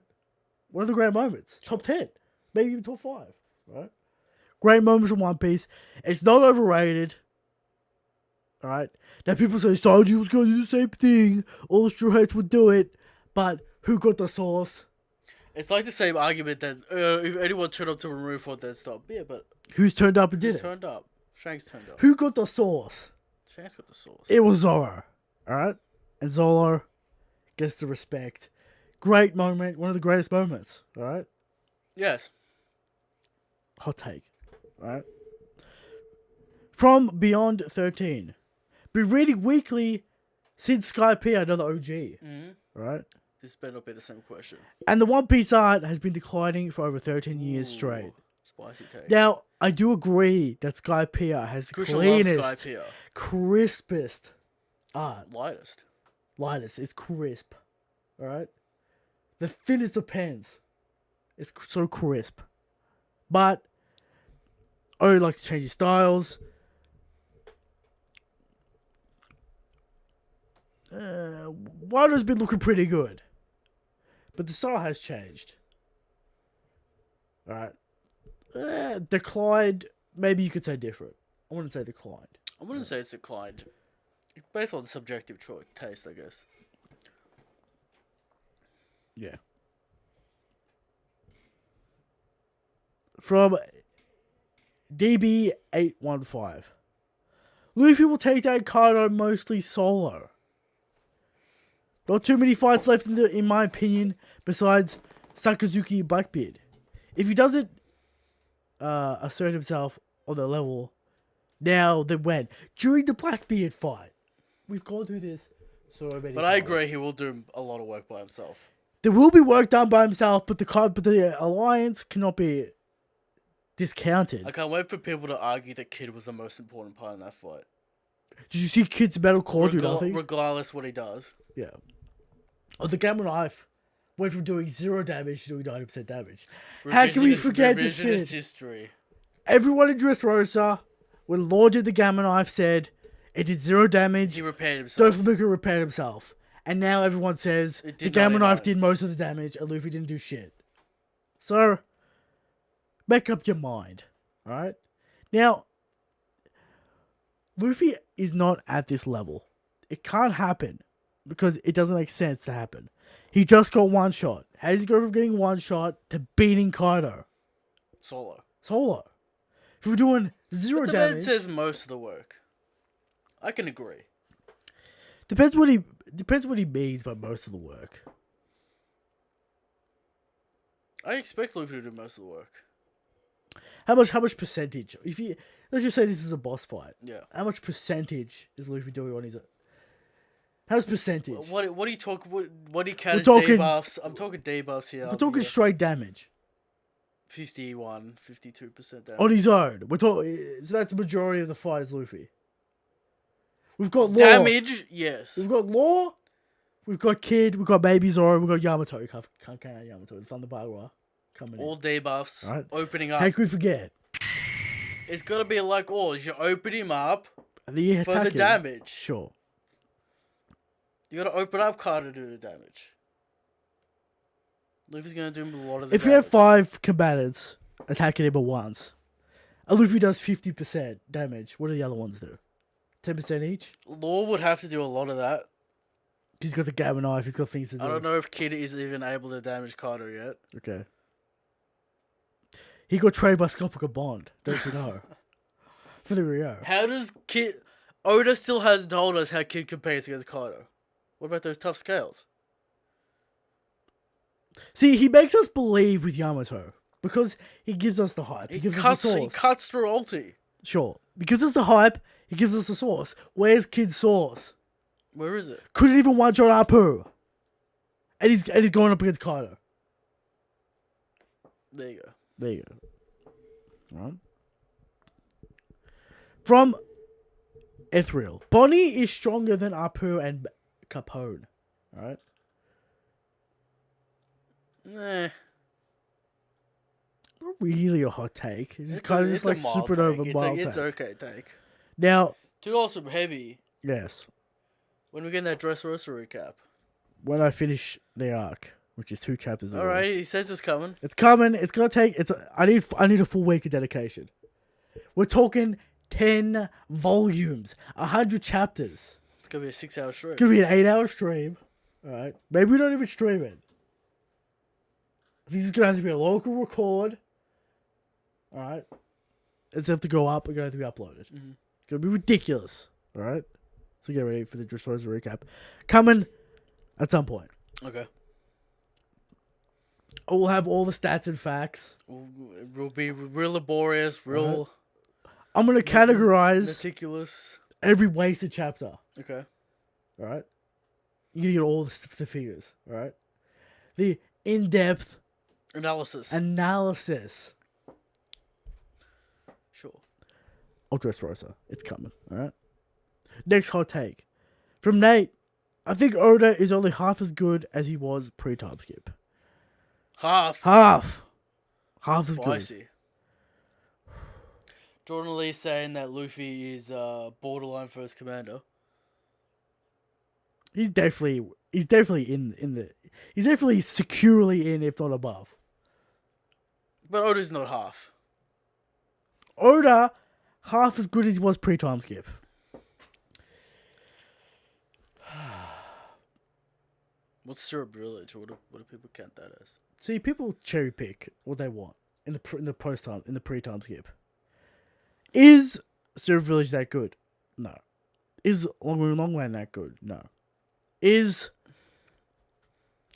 One of the great moments. Top 10. Maybe even top 5, right? Great moments of One Piece. It's not overrated. Alright? Now people say Sanji was going to do the same thing. All the Straw Hats would do it. But who got the sauce? It's like the same argument that if anyone turned up to remove for they'd stop. Yeah, but Who's turned up and did who it? turned up? Shanks turned up. Who got the sauce? Shanks got the sauce. It was Zoro. Alright? And Zoro gets the respect. Great moment. One of the greatest moments. Alright? Yes. Hot take. Alright? From Beyond 13. Been reading weekly since Skype, another OG. Mm-hmm. Right? This better not be the same question. And the One Piece art has been declining for over 13 years straight. Spicy take. Now, I do agree that Skypiea has the Crucial loves cleanest, Skypiea. crispest art. Lightest. Lightest. It's crisp. Alright? The thinnest of pens. It's so crisp. But Oda likes to change his styles. Wano's been looking pretty good. But the style has changed. Alright. Declined. Maybe you could say different. I wouldn't say declined. I wouldn't say it's declined. Based on subjective taste, I guess. Yeah. From DB815. Luffy will take down Kaido mostly solo. Not too many fights left in my opinion, besides Sakazuki and Blackbeard. If he doesn't assert himself on the level now, then when? During the Blackbeard fight. We've gone through this so many times. But I agree, he will do a lot of work by himself. There will be work done by himself, but the alliance cannot be discounted. I can't wait for people to argue that Kid was the most important part in that fight. Did you see Kid's Metal Claw do nothing? Regardless what he does. Yeah. Oh, the Gamma Knife went from doing 0 damage to doing 90% damage. How can we forget this bit? History. Everyone in Dressrosa, when Law did the Gamma Knife, said it did 0 damage. He repaired himself. Doflamingo repaired himself. And now everyone says the Gamma Knife did most of the damage and Luffy didn't do shit. So, make up your mind. Alright? Now, Luffy is not at this level. It can't happen. Because it doesn't make sense to happen. He just got one shot. How does he go from getting one shot to beating Kaido? Solo. If we're doing 0 but the damage... man says most of the work. I can agree. Depends what he means by most of the work. I expect Luffy to do most of the work. How much percentage? Let's just say this is a boss fight. Yeah. How much percentage is Luffy doing on his own? How's percentage? What do you talk? What do you count as talking, debuffs? I'm talking debuffs here. We're talking straight damage. 51, 52% damage. On his own. We're talking. So that's the majority of the fight is Luffy. We've got Law. Damage, yes. We've got Law. We've got Kid. We've got Baby Zoro. We've got Yamato. Can't count Yamato. It's Thunderbagua coming all in. debuffs. Right. Opening up. How can we forget? It's got to be like all. You open him up And then you for the attack him. damage. Sure. You got to open up Kaido to do the damage. Luffy's going to do a lot of the If damage. we have 5 combatants attacking him at once, and Luffy does 50% damage, what do the other ones do? 10% each? Law would have to do a lot of that. He's got the Gamma Knife, he's got things to do. I don't know if Kid is even able to damage Kaido yet. Okay. He got trained by Scopica Bond, don't you know? For the Rio. How does Kid... Oda still hasn't told us how Kid competes against Kaido. What about those tough scales? See, he makes us believe with Yamato. Because he gives us the hype. He gives us the source. He cuts through ulti. Sure. He gives us the hype. He gives us the source. Where's Kid's source? Where is it? Couldn't even one-shot Apu. And he's going up against Kaido. There you go. There you go. Right. From Ethereal. Bonnie is stronger than Apu and Capone. Alright? Nah. Not really a hot take. It's kind of just like supernova mild take. It's okay take. Now, To go some heavy, yes. when we get in that Dressrosa recap. When I finish the arc, which is 2 chapters away. Alright, he says it's coming. It's coming. It's gonna take. I need a full week of dedication. We're talking 10 volumes, 100 chapters. It's gonna be a 6-hour stream. It's gonna be an 8-hour stream. All right. Maybe we don't even stream it. I think it's gonna have to be a local record. All right. It's have to go up. It's gonna have to be uploaded. Mm-hmm. It's gonna be ridiculous. All right. So get ready for the Dressrosa recap coming at some point. Okay. We'll have all the stats and facts. We'll be real laborious, real I'm gonna categorize meticulous. every wasted chapter. Okay. All right. You're gonna get all the figures. All right. the in-depth analysis. Sure. I'll dress Rosa. It's coming. All right. Next hot take from Nate. I think Oda is only half as good as he was pre-time skip. Half as good. Spicy. Jordan Lee saying that Luffy is borderline first commander. He's definitely he's definitely securely in, if not above. But Oda's not half. Oda, half as good as he was pre-time skip. What's Syrup Village? What do people count that as? See, people cherry pick what they want in the pre-time skip. Is Syrup Village that good? No. Is Longland that good? No. Is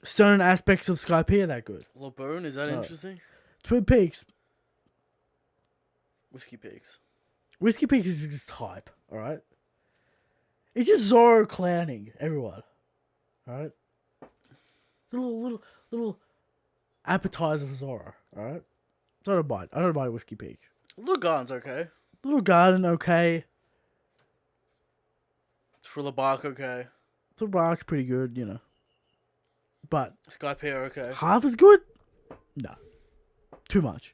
certain aspects of Skypiea that good? Laboon, is that interesting? Twin Peaks. Whiskey Peaks. Whiskey Peaks is just hype, alright? It's just Zoro clowning everyone. Alright? It's a little appetizer for Zoro, alright? So I don't mind Whiskey Peak. Little Garden's okay. Little Garden, okay. Thriller Bark, okay. Thriller Bark, pretty good, you know. But Skypiea, okay. half as good? No. Too much.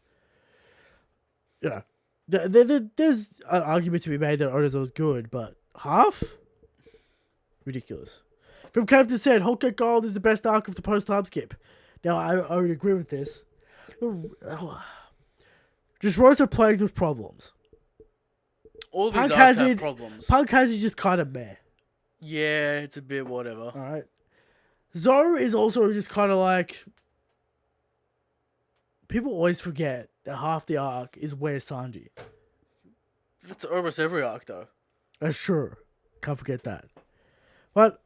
You know. There's an argument to be made that Oda's was good, but half? Ridiculous. From Captain said, Whole Cake Gold is the best arc of the post-time skip. Now, I would agree with this. Just Rosa plagued with problems. All these arcs have problems. Punk has it just kind of meh. Yeah, it's a bit whatever. Alright. Zoro is also just kind of like... People always forget that half the arc is Where's Sanji. That's almost every arc, though. That's true. Can't forget that. But...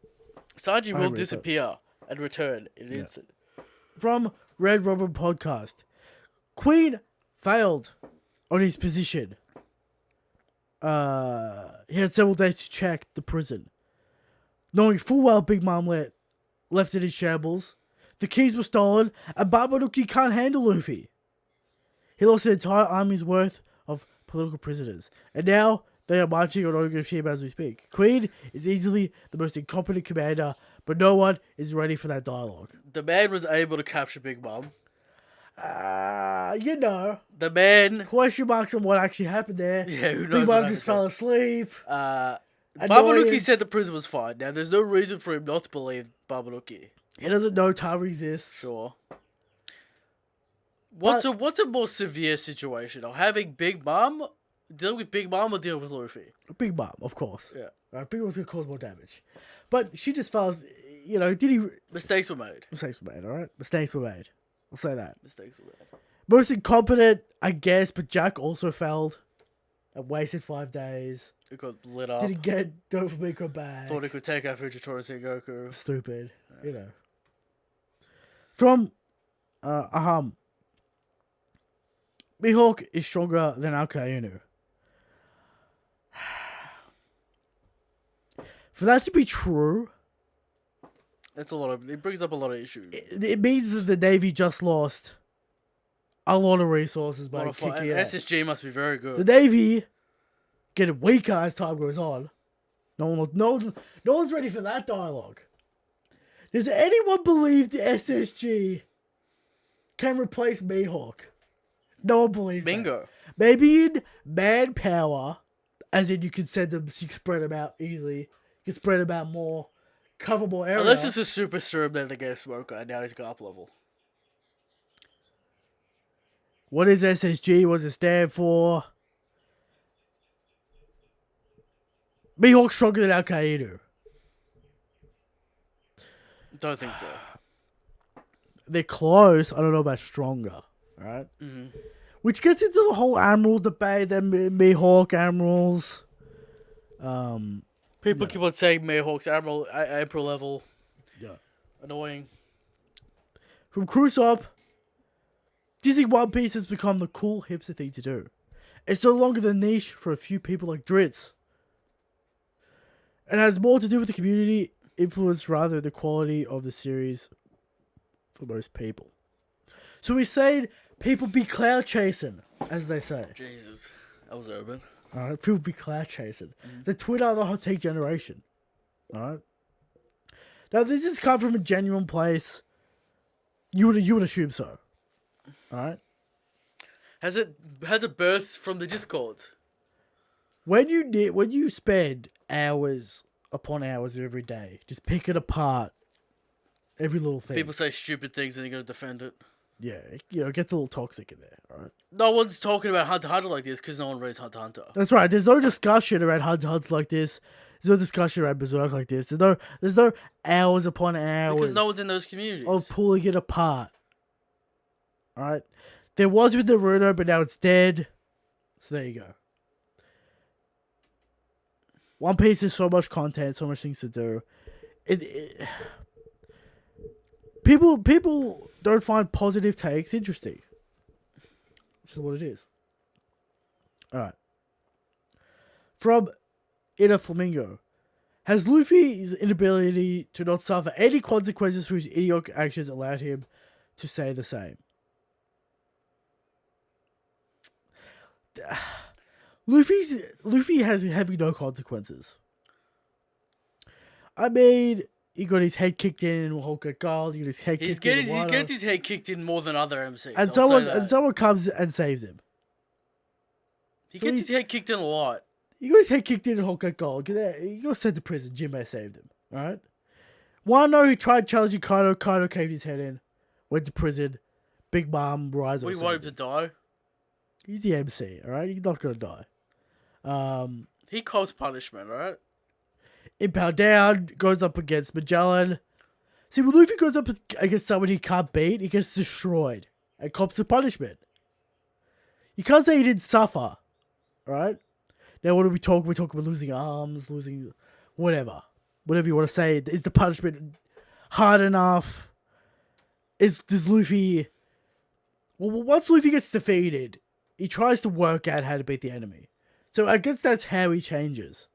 Sanji will disappear and return in an instant. From Red Robin Podcast. Queen failed on his position. He had several days to check the prison. Knowing full well Big Mom left it in shambles, the keys were stolen, and Babanuki can't handle Luffy. He lost an entire army's worth of political prisoners, and now they are marching on Onigashima as we speak. Queen is easily the most incompetent commander, but no one is ready for that dialogue. The man was able to capture Big Mom. You know. The man... Question marks on what actually happened there. Yeah, who knows. Big Mom just fell asleep. Babanuki said the prison was fine. Now, there's no reason for him not to believe Babanuki. He doesn't know time exists. Sure. What's a more severe situation? Or having Big Mom... Deal with Big Mom or deal with Luffy? Big Mom, of course. Yeah. Big Mom's going to cause more damage. But she just fell... You know, did he... Mistakes were made. Mistakes were made, alright? Mistakes were made. I'll say that. Mistakes were made. Most incompetent, I guess, but Jack also failed. And wasted 5 days. It got lit up. Didn't get Dofumiko back. Thought it could take out Fujitora Sengoku. Stupid. Yeah. You know. From Aham. Mihawk is stronger than Akainu. For that to be true... That's a lot of... It brings up a lot of issues. It means that the Navy just lost a lot of resources by kicking out. SSG must be very good. The Navy getting weaker as time goes on. No one's ready for that dialogue. Does anyone believe the SSG can replace Mihawk? No one believes Bingo. That. Maybe in manpower, as in you can send them, you can spread them out easily. You can spread them out more, cover more area. Unless it's a super serum that they gave Smoker and now he's got up level. What is SSG? What does it stand for? Mihawk's stronger than Al-Qaeda. Don't think so. They're close. I don't know about stronger. Alright? Mm-hmm. Which gets into the whole Admiral debate. Then Mihawk Admirals. People keep on saying Mihawk's Admiral, Emperor level. Yeah. Annoying. From Crusoe, Disney One Piece has become the cool hipster thing to do. It's no longer the niche for a few people like Dritz. It has more to do with the community influence rather than the quality of the series for most people. So we say people be cloud chasing, as they say. Jesus, that was urban. Alright, people be cloud chasing. The Twitter of the hot take generation. Alright. Now this has come from a genuine place. You would assume so. Alright. Has it birthed from the Discord? When you spend hours upon hours every day, just picking apart every little thing. People say stupid things and you're gonna defend it. Yeah, it gets a little toxic in there, alright? No one's talking about Hunter x Hunter like this because no one reads Hunter x Hunter. That's right. There's no discussion around Hunter x Hunter like this. There's no discussion around Berserk like this. There's no hours upon hours. Because no one's in those communities. Of pulling it apart. Alright? There was with Naruto, but now it's dead. So there you go. One Piece is so much content, so much things to do. People don't find positive takes interesting. This is what it is. Alright. From Inner Flamingo. Has Luffy's inability to not suffer any consequences for his idiotic actions allowed him to say the same? Luffy has having no consequences. I mean, he got his head kicked in Whole Cut Gold. He got his head kicked in. He gets his head kicked in more than other MCs. And someone comes and saves him. He gets his head kicked in a lot. He got his head kicked in Whole Cut Gold. He got sent to prison. Jinbei saved him. Alright? Wano, he tried challenging Kaido. Kaido caved his head in. Went to prison. Big Mom, Rise. What do you want him to die? He's the MC, alright? He's not gonna die. He cops punishment, alright? Impel Down goes up against Magellan. See, when Luffy goes up against someone he can't beat, he gets destroyed. And cops the punishment. You can't say he didn't suffer. Alright? Now what are we talking? We're talking about losing arms, losing whatever. Whatever you want to say. Is the punishment hard enough? Does Luffy... Well, once Luffy gets defeated, he tries to work out how to beat the enemy. So I guess that's how he changes.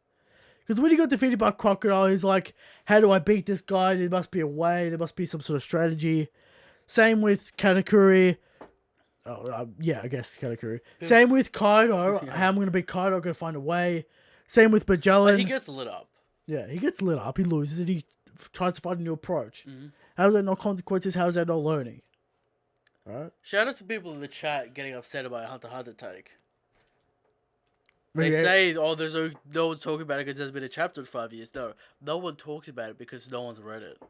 Because when he got defeated by Crocodile, he's like, how do I beat this guy? There must be a way. There must be some sort of strategy. Same with Katakuri. Yeah, I guess Katakuri. Yeah. Same with Kaido. Yeah. How am I going to beat Kaido? I'm going to find a way. Same with Magellan. But he gets lit up. Yeah, he gets lit up. He loses and he tries to find a new approach. Mm-hmm. How is that not consequences? How is that not learning? Right? Shout out to people in the chat getting upset about a Hunter x Hunter take. They say, there's no one's talking about it because there's been a chapter in 5 years. No one talks about it because no one's read it.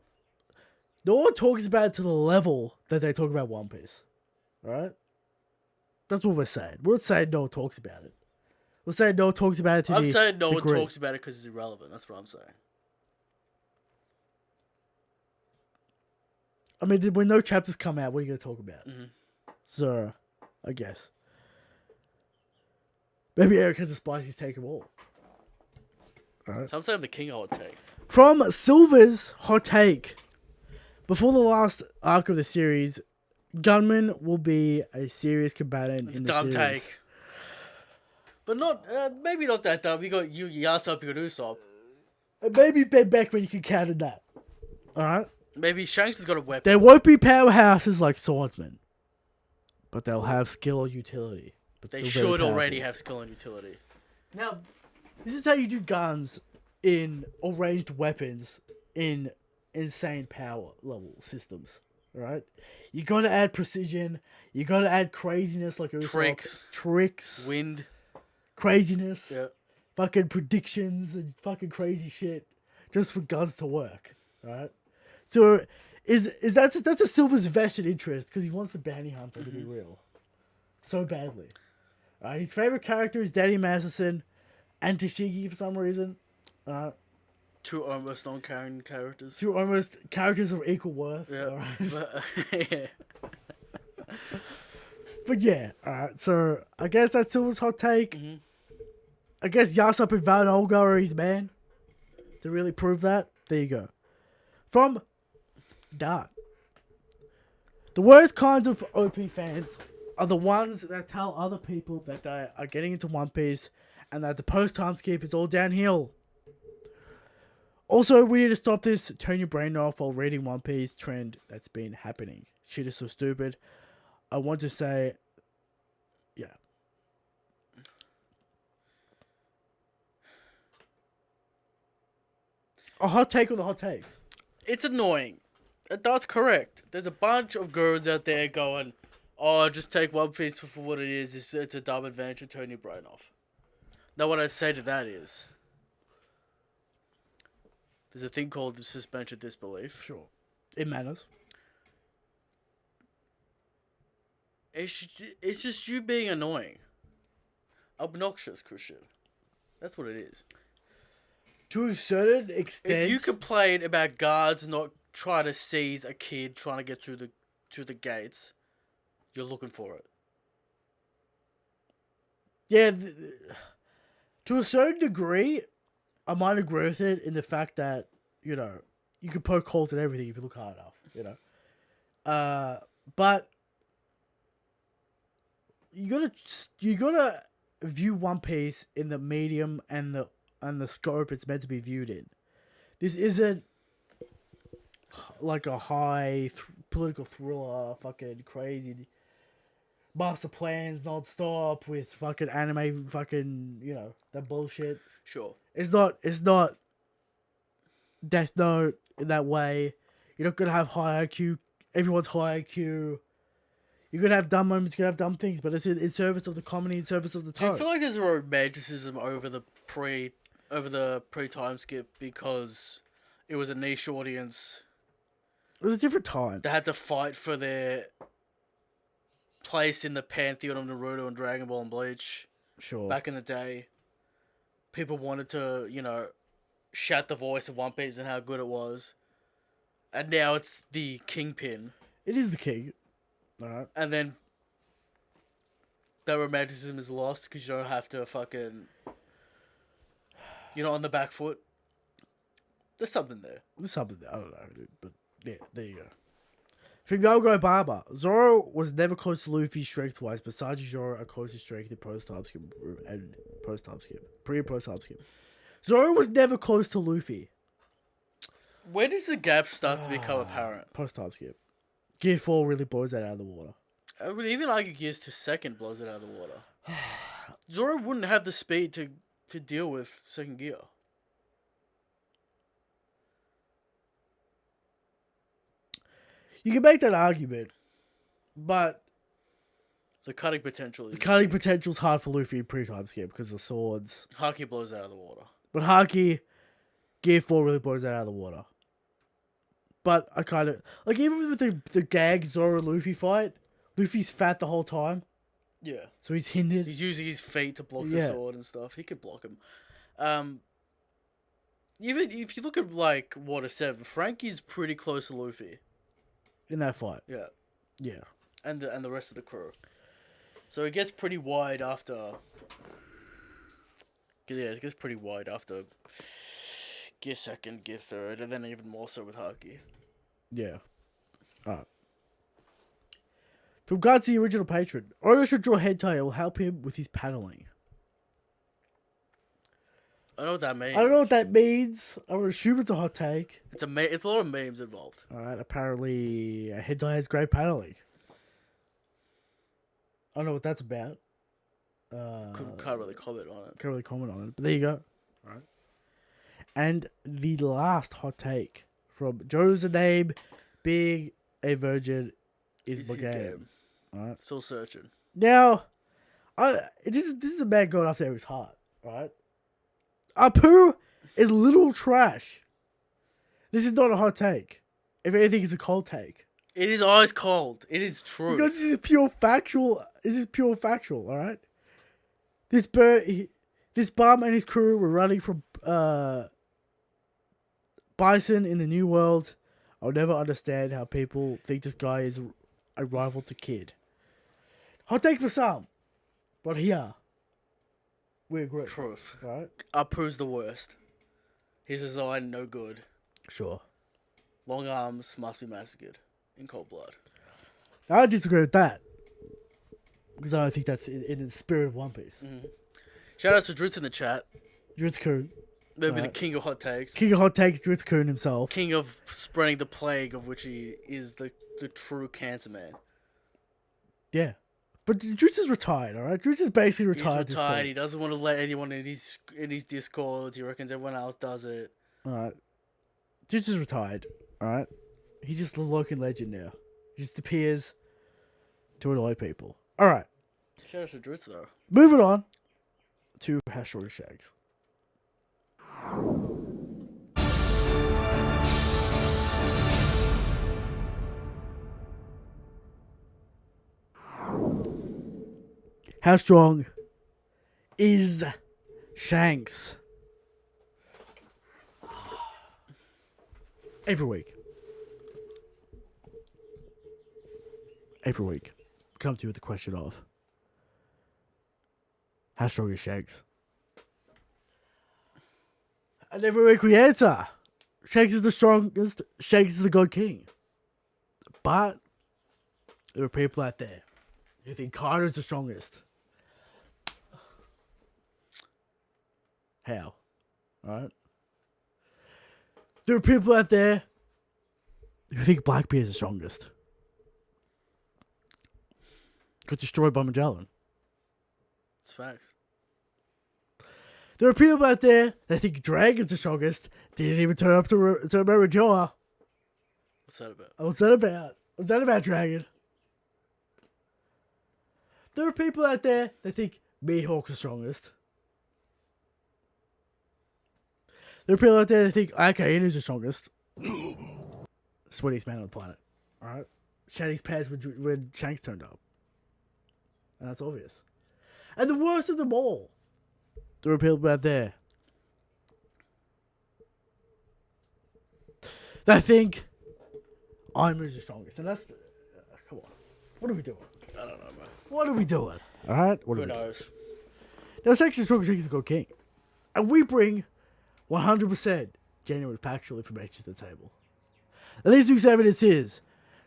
No one talks about it to the level that they talk about One Piece. Alright? That's what we're saying. We're not saying no one talks about it. We're saying no one talks about it to I'm saying no one talks about it because it's irrelevant. That's what I'm saying. I mean, when no chapters come out, what are you going to talk about? Mm-hmm. So, I guess. Maybe Eric has a spicy take of all. Right. So I'm saying the king of hot takes. From Silver's hot take. Before the last arc of the series, Gunman will be a serious combatant in the series. Dumb take. But not, maybe not that dumb. You got Yasop, you got Usopp. Maybe Ben Beckman you can counter that. Alright? Maybe Shanks has got a weapon. There won't be powerhouses like swordsmen. But they'll have skill or utility. They should already have skill and utility. Now, this is how you do guns or ranged weapons in insane power level systems. Right? You gotta add precision. You gotta add craziness like tricks. Wind. Craziness. Yeah. Fucking predictions and fucking crazy shit. Just for guns to work. Right? So that's a Silver's vested interest because he wants the bounty hunter to be real. So badly. His favorite character is Daddy Masterson and Tashigi for some reason. Two almost non-canon characters. Two almost characters of equal worth. Yeah. Yeah. But yeah, alright. So I guess that's Silver's hot take. Mm-hmm. I guess Yasop and Van Olga are his man. To really prove that, there you go. From Dart. The worst kinds of OP fans are the ones that tell other people that they are getting into One Piece and that the post-time skip is all downhill. Also, we need to stop this turn your brain off while reading One Piece trend that's been happening. Shit is so stupid. I want to say, yeah. A hot take with the hot takes. It's annoying. That's correct. There's a bunch of girls out there going, "Oh, just take One Piece for what it is. It's a dumb adventure. Turn your brain off." Now, what I say to that is, there's a thing called the suspension disbelief. Sure. It matters. It's just you being annoying, obnoxious, Christian. That's what it is. To a certain extent. If you complain about guards not trying to seize a kid trying to get through the gates, you're looking for it. Yeah, to a certain degree, I might agree with it in the fact that, you know, you can poke holes in everything if you look hard enough, you know. But you gotta view One Piece in the medium and the scope it's meant to be viewed in. This isn't like a high political thriller, fucking crazy master plans non-stop with fucking anime, fucking, you know, that bullshit. Sure. It's not Death Note in that way. You're not gonna have high IQ. Everyone's high IQ. You're gonna have dumb moments. You're gonna have dumb things, but it's in service of the comedy, in service of the Do you tone. feel like there's a romanticism over the pre time skip because it was a niche audience It was a different time. that had to fight for their place in the pantheon of Naruto and Dragon Ball and Bleach Sure. back in the day? People wanted to, you know, shout the voice of One Piece and how good it was. And now it's the Kingpin. It is the king. Alright. And then that romanticism is lost because you don't have to fucking... You're not on the back foot. There's something there. There's something there. I don't know, dude, but yeah, there you go. From Yogo Baba, Zoro was never close to Luffy strength-wise, but Sanji Zoro are close to strength in post-time skip and post-time skip. Pre- and post-time skip. Zoro was never close to Luffy. Where does the gap start to become apparent? Post-time skip. Gear 4 really blows that out of the water. I would even argue Gears to second blows it out of the water. Zoro wouldn't have the speed to deal with second gear. You can make that argument, but The cutting potential is... the cutting potential's hard for Luffy in pre-time skip because of the swords. Haki blows it out of the water. But Haki, Gear 4 really blows that out of the water. But I kind of... Like, even with the gag Zoro Luffy fight, Luffy's fat the whole time, Yeah. so he's hindered. He's using his feet to block Yeah. the sword and stuff. He could block him. Even if you look at, like, Water 7, Frankie's pretty close to Luffy. In that fight. Yeah. Yeah. And the rest of the crew. So it gets pretty wide after... Yeah, it gets pretty wide after Gear 2nd, Gear 3rd, and then even more so with Haki. Yeah. Alright. From Guards the original patron, Oro should draw hentai. It will help him with his paddling. I don't know what that means. I don't know what that means. I would assume it's a hot take. It's a lot of memes involved. Alright, apparently a hentai has great paddling. I don't know what that's about. Can't really comment on it. Can't really comment on it, but there you go. Alright. And the last hot take from Joe's the name, being a virgin is my Easy game. Alright. Still searching. Now, this is a man going after his heart, right? Apu is little trash. This is not a hot take. If anything, it's a cold take. It is ice cold. It is true. Because this is pure factual. This is pure factual, all right? This bum and his crew were running from Bison in the New World. I'll never understand how people think this guy is a rival to Kid. Hot take for some, but here we agree. Truth. Right? Apu's the worst. His design no good. Sure. Long arms must be massacred in cold blood. I disagree with that because I don't think that's in the spirit of One Piece. Shout out to Dritz in the chat. Dritz-kun. Maybe the king of hot takes. King of hot takes, Dritz-kun himself. King of spreading the plague, of which he is the true cancer man. Yeah. But Dritz is retired, alright? Dritz is basically retired. He's retired. He doesn't want to let anyone in his discords. He reckons everyone else does it. Alright. Dritz is retired, alright? He's just a local legend now. He just appears to annoy people. Alright. Shout out to Dritz, though. Moving on to How Short Is Shanks. How strong is Shanks? Every week. Come to you with the question of how strong is Shanks? And every week we answer. Shanks is the strongest. Shanks is the God King. But there are people out there who think Carter's the strongest. How? Alright? There are people out there who think Blackbeard's the strongest. Got destroyed by Magellan. It's facts. There are people out there that think Dragon's the strongest. Didn't even turn up to Marajoa. What's that about? What's that about? What's that about, Dragon? There are people out there that think Mihawk's the strongest. There are people out there that think Akainu is the strongest. Sweatiest man on the planet. Alright? Shat his pants when Shanks turned up. And that's obvious. And the worst of them all, there are people out there that think Aimer's the strongest. And that's... come on. What are we doing? I don't know, man. What are we doing? Alright? Who knows? Now, Shanks is the strongest. Shanks is the God King. And we bring 100% genuine factual information to the table. And this week's evidence is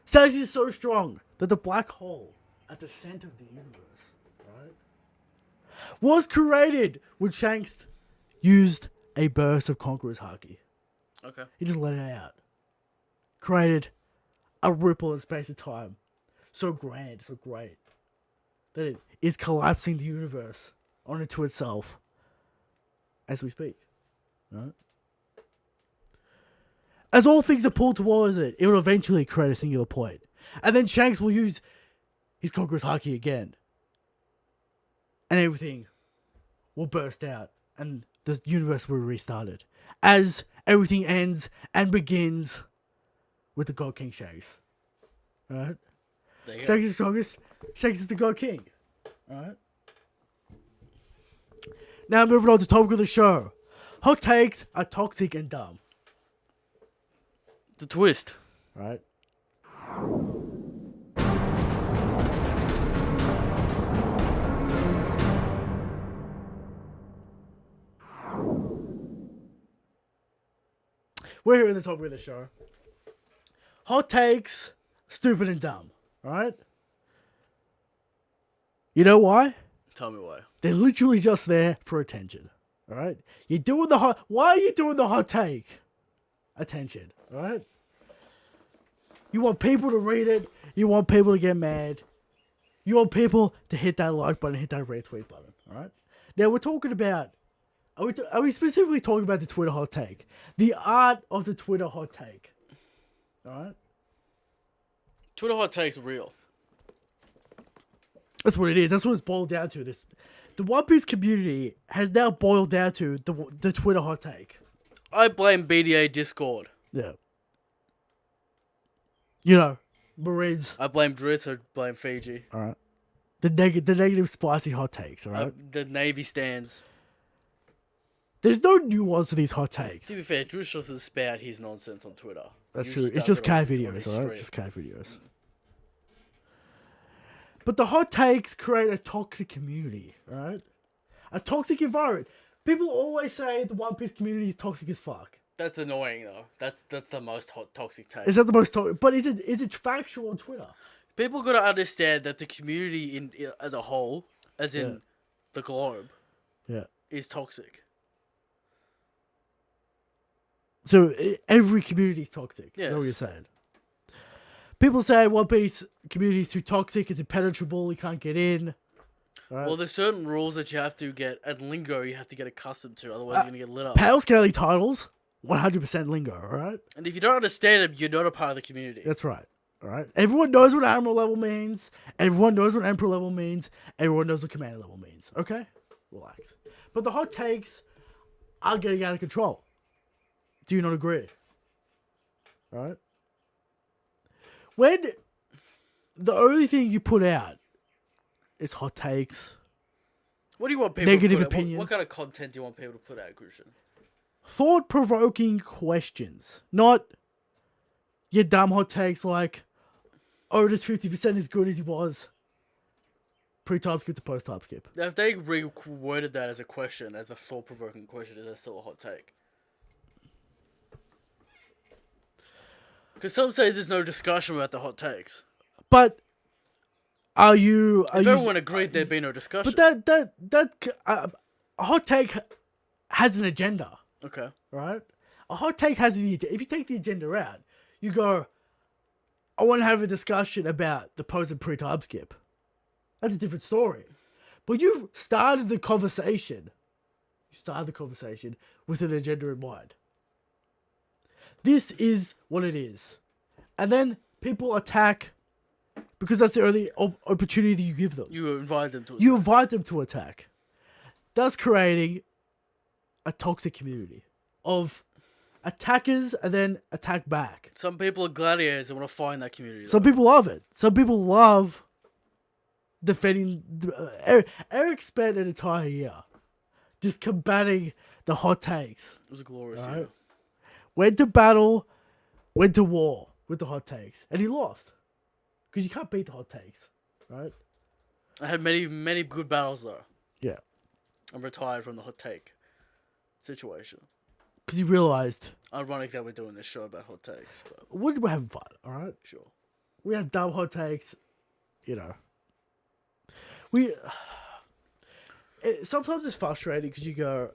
Shanks is so strong that the black hole at the center of the universe, right, was created when Shanks used a burst of Conqueror's Haki. Okay. He just let it out. Created a ripple in space and time. So grand, so great, that it is collapsing the universe onto itself as we speak. Right? As all things are pulled towards it, it will eventually create a singular point. And then Shanks will use his Conqueror's Haki again. And everything will burst out. And the universe will be restarted. As everything ends and begins with the God King Shanks. Right? Shanks is the strongest. Shanks is the God King. Alright? Now moving on to the topic of the show. Hot takes are toxic and dumb. The twist. Right? We're here at the topic of the show. Hot takes, stupid and dumb. Alright? You know why? Tell me why. They're literally just there for attention. Alright? You're doing the hot... Why are you doing the hot take? Attention. Alright? You want people to read it. You want people to get mad. You want people to hit that like button, hit that retweet button. Alright? Now we're talking about... Are we specifically talking about the Twitter hot take? The art of the Twitter hot take. Alright? Twitter hot takes are real. That's what it is. That's what it's boiled down to. The One Piece community has now boiled down to the Twitter hot take. I blame BDA Discord. Yeah. You know, Marines. I blame Dritz. I blame Fiji. Alright. The negative spicy hot takes, alright? The Navy stands. There's no nuance to these hot takes. To be fair, Dritz just doesn't spout his nonsense on Twitter. That's true. It's just cat videos, alright? It's just cat videos. But the hot takes create a toxic community, right? A toxic environment. People always say the One Piece community is toxic as fuck. That's annoying though. That's the most hot toxic take. Is that the most toxic? But is it factual on Twitter? People gotta understand that the community in as a whole, as in the globe, Yeah. is toxic. So every community is toxic. Yes. Is that what you're saying? People say One Piece community is too toxic, it's impenetrable, you can't get in. Right? Well, there's certain rules that you have to get, and lingo you have to get accustomed to, otherwise you're going to get lit up. Pale scaly titles, 100% lingo, alright? And if you don't understand them, you're not a part of the community. That's right. Alright? Everyone knows what Admiral level means. Everyone knows what Emperor level means. Everyone knows what Commander level means. Okay? Relax. But the hot takes are getting out of control. Do you not agree? Alright? When the only thing you put out is hot takes, What do you want people negative to put out? opinions. What kind of content do you want people to put out, Christian? thought-provoking questions, not your dumb hot takes like, Oda's 50% as good as he was pre-time skip to post-time skip. Now, if they reworded that as a question, as a thought-provoking question, is that still a hot take? Because some say there's no discussion about the hot takes. But are you? If everyone agreed, there'd be no discussion. But a hot take has an agenda, Okay. right? A hot take has an agenda. If you take the agenda out, you go, I want to have a discussion about the post and pre-time skip. That's a different story. But you've started the conversation. You started the conversation with an agenda in mind. This is what it is. And then people attack because that's the only opportunity you give them. You invite them to You invite them to attack. Thus creating a toxic community of attackers and then attack back. Some people are gladiators and want to find that community. Some people love it. Some people love defending. Eric spent an entire year just combating the hot takes. It was a glorious Right. year. Went to battle, went to war with the hot takes, and he lost. Because you can't beat the hot takes, right? I had many good battles though. Yeah. I'm retired from the hot take situation. Because he realized, Ironic that we're doing this show about hot takes, but we're having fun, alright? sure. We have dumb hot takes, you know. Sometimes it's frustrating because you go,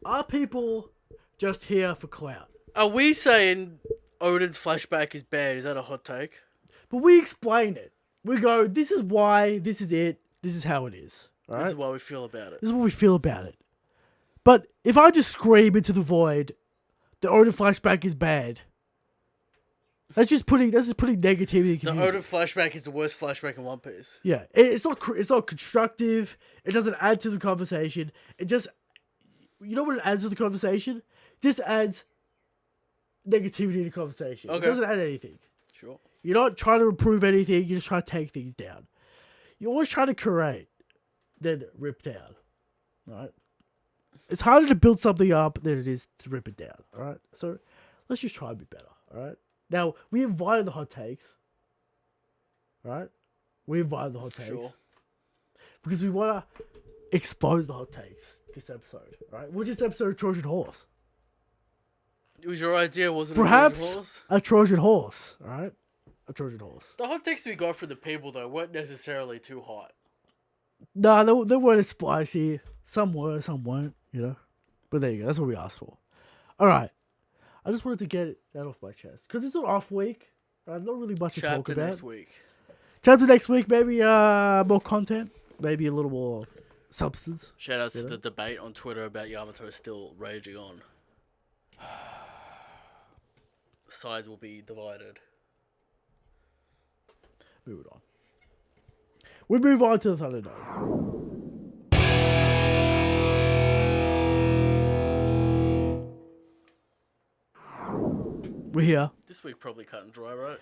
are people just here for clout? Are we saying Odin's flashback is bad? Is that a hot take? But we explain it. We go, this is why, this is it, this is how it is. All This right? is why we feel about it. This is what we feel about it. But if I just scream into the void, the Odin flashback is bad. That's just putting negativity in the The community. Odin flashback is the worst flashback in One Piece. Yeah, it's not constructive. It doesn't add to the conversation. It just, you know what it adds to the conversation? It just adds negativity in the conversation. Okay. It doesn't add anything. Sure. You're not trying to improve anything. You're just trying to take things down. You're always trying to create, then rip down. Right? It's harder to build something up than it is to rip it down. All right? So let's just try and be better. All right? Now, we invited the hot takes. Right? We invited the hot takes. Sure. Because we want to expose the hot takes this episode. Right? Was this episode a Trojan horse? It was your idea, wasn't it? Perhaps Trojan horse? a Trojan horse. All right? A Trojan horse. The hot takes we got from the people though weren't necessarily too hot. No, they weren't as spicy. Some were, some weren't, you know. But there you go. That's what we asked for. All right. I just wanted to get that off my chest. Because it's an off week. Right? Not really much to talk Chapter about. next week. Chapter next week, maybe more content. Maybe a little more substance. Shout out to You know? the debate on Twitter about Yamato still raging on. Sides will be divided. Moving on. We move on to the Thunder Dome. We're here. This week probably cut and dry, right?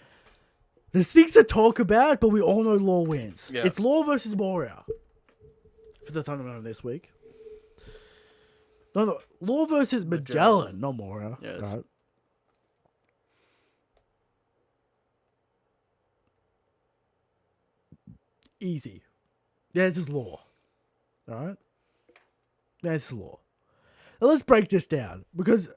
There's things to talk about, but we all know Law wins. Yeah. It's Law versus Moria for the Thunderdome this week. No, Law versus Magellan, not Moria. Yeah, it's- Right. Easy. The answer's Law. Alright? The answer's Law. Now let's break this down, because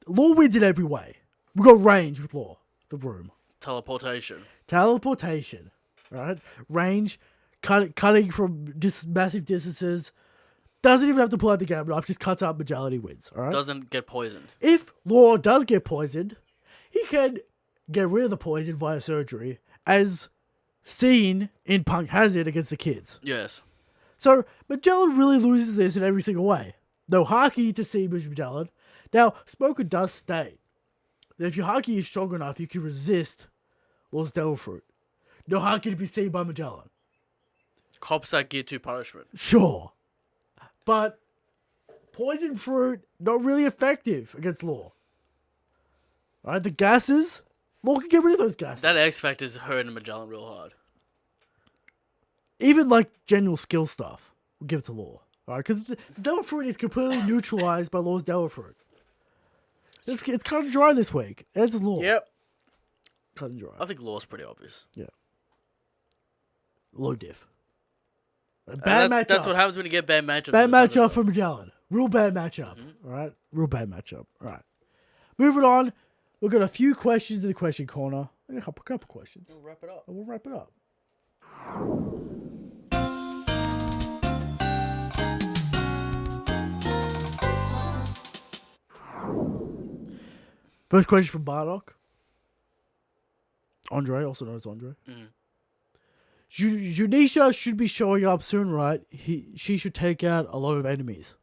Law wins in every way. We've got range with Law. The room. Teleportation. Teleportation, right? Range, cutting from massive distances. doesn't even have to pull out the game knife, just cuts out Magellan, he wins, alright? Doesn't get poisoned. If Law does get poisoned, he can get rid of the poison via surgery, as seen in Punk Hazard against the kids. Yes. So Magellan really loses this in every single way. No haki to see Magellan. Now, Smoker does state that if your haki is strong enough, you can resist Law's Devil Fruit. No haki to be seen by Magellan. Cops that gear 2 punishment. Sure. But poison fruit, not really effective against Law. Alright, the gases, Law can get rid of those gases. That X Factor's hurting Magellan real hard. Even like general skill stuff, we'll give it to Law. Alright, because the Devil Fruit is completely neutralized by Law's Devil Fruit. It's kind of dry this week. It's Law. Yep. Cut and dry. I think Law's pretty obvious. Yeah. Low diff. Bad matchup. That's what happens when you get bad matchups. Bad matchup for Magellan. Real bad matchup. Mm-hmm. Alright? Real bad matchup. Alright. Moving on. We've got a few questions in the question corner. A couple questions. We'll wrap it up. And we'll wrap it up. First question from Bardock. Andre, also known as Andre. Mm. Junisha should be showing up soon, right? She should take out a lot of enemies.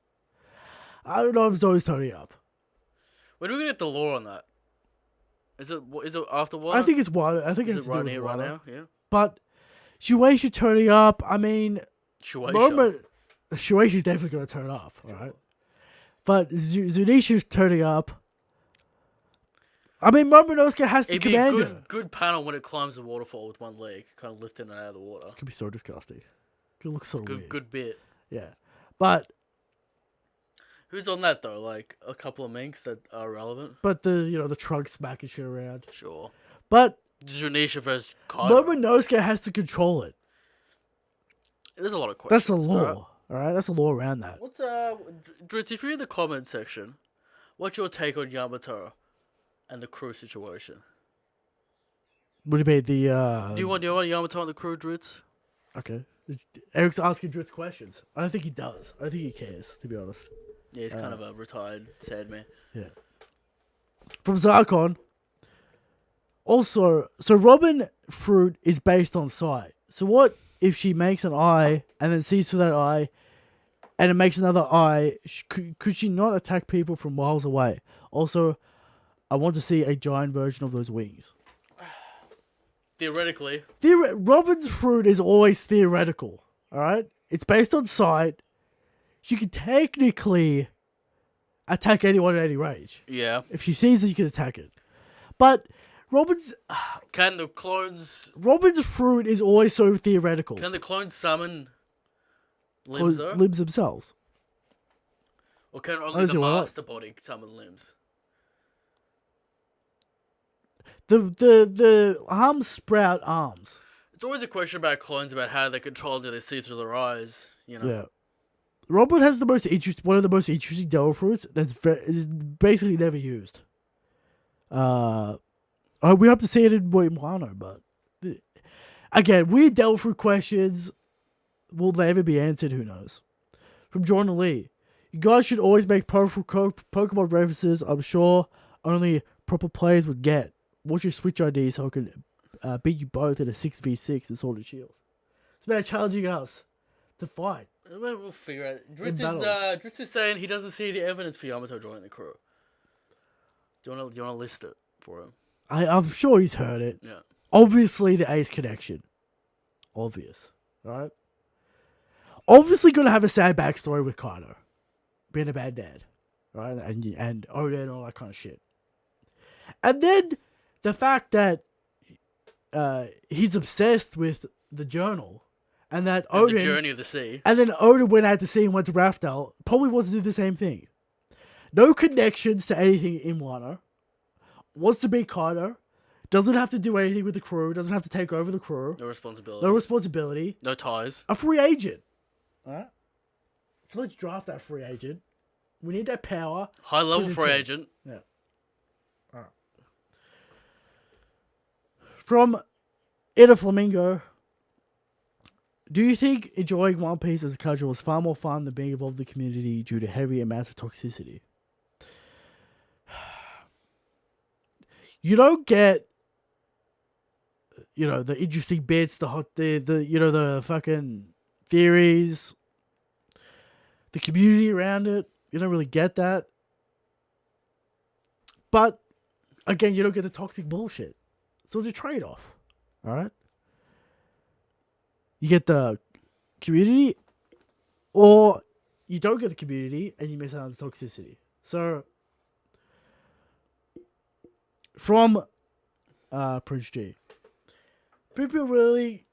I don't know if Zoe's turning up. When do we get the lore on that? Is it after what? I think it's water. I think Is it's it right here, right now? Yeah. But Shueisha turning up, I mean, Shueisha's definitely going to turn up, alright? But Zunisha's turning up. I mean, Momonosuke has to command It'd be a her. good panel when it climbs the waterfall with one leg, kind of lifting it out of the water. It could be so disgusting. It could look so weird. Good bit. Yeah. But Who's on that though? Like a couple of minks that are relevant. the trunk smacking shit around. Sure. But Junisha versus Kaido. Momonosuke has to control it. There's a lot of questions. That's the law. Alright? Alright? That's the law around that. What's Dritz, if you're in the comment section, what's your take on Yamato and the crew situation? What do you mean the Do you want Yamato on the crew, Dritz? Okay. Eric's asking Dritz questions. I don't think he does. I don't think he cares, to be honest. Yeah, he's kind of a retired sad man. Yeah. From Zarkon. Also, so Robin Fruit is based on sight. So what if she makes an eye and then sees through that eye and it makes another eye? Could she not attack people from miles away? Also, I want to see a giant version of those wings. Theoretically. Robin's Fruit is always theoretical. Alright? It's based on sight. She can technically attack anyone at any range. Yeah. If she sees it, you can attack it. But Can the clones Fruit is always so theoretical. Can the clones summon limbs though? Limbs themselves. Or can only the what? master body summon limbs? The arms sprout arms. It's always a question about clones about how they control, do they see through their eyes, you know? Yeah. Robin has one of the most interesting Devil Fruits is basically never used. We hope to see it in Wano, but again, weird Devil Fruit questions. Will they ever be answered? Who knows? From Jordan Lee, you guys should always make powerful Pokemon references. I'm sure only proper players would get. What's your Switch ID so I can beat you both in a 6v6 in Sword and Shield? It's about challenging us to fight. We'll figure out. Dritz is saying he doesn't see any evidence for Yamato joining the crew. Do you want to list it for him? I'm sure he's heard it. Yeah. Obviously, the Ace connection. Obvious. Right? Obviously, going to have a sad backstory with Kaido. Being a bad dad. Right? And Oda and all that kind of shit. And then the fact that he's obsessed with the journal. And that Odin, the journey of the sea. And then Odin went out to sea and went to Raftel. Probably wants to do the same thing. No connections to anything in Wano. Wants to be Kaido. Doesn't have to do anything with the crew. Doesn't have to take over the crew. No responsibility. No responsibility. No ties. A free agent. Alright? So let's draft that free agent. We need that power. High level Put it free in. agent. Yeah. Alright. From Ida Flamingo. Do you think enjoying One Piece as a casual is far more fun than being involved in the community due to heavy amounts of toxicity? You don't get, the interesting bits, the fucking theories, the community around it. You don't really get that. But, again, you don't get the toxic bullshit. So it's a trade-off. Alright? You get the community, or you don't get the community, and you miss out on the toxicity. So, from Prince G. People really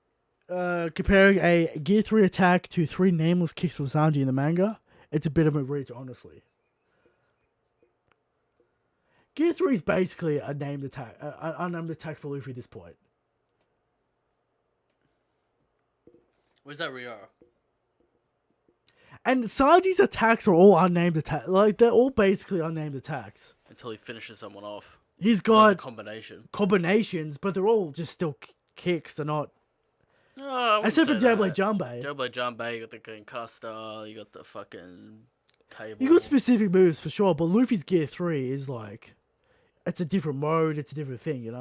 comparing a Gear 3 attack to 3 nameless kicks from Sanji in the manga. It's a bit of a reach, honestly. Gear 3 is basically a named attack, an unnamed attack for Luffy at this point. Where's that Rio? And Sanji's attacks are all unnamed attacks. Like, they're all basically unnamed attacks. Until he finishes someone off. He's got combinations, but they're all just still kicks. They're not. No, except for Double Jumbe. Double Jumbe, you got the concuster, you got the fucking table. You got specific moves for sure, but Luffy's Gear 3 is like, it's a different mode, it's a different thing,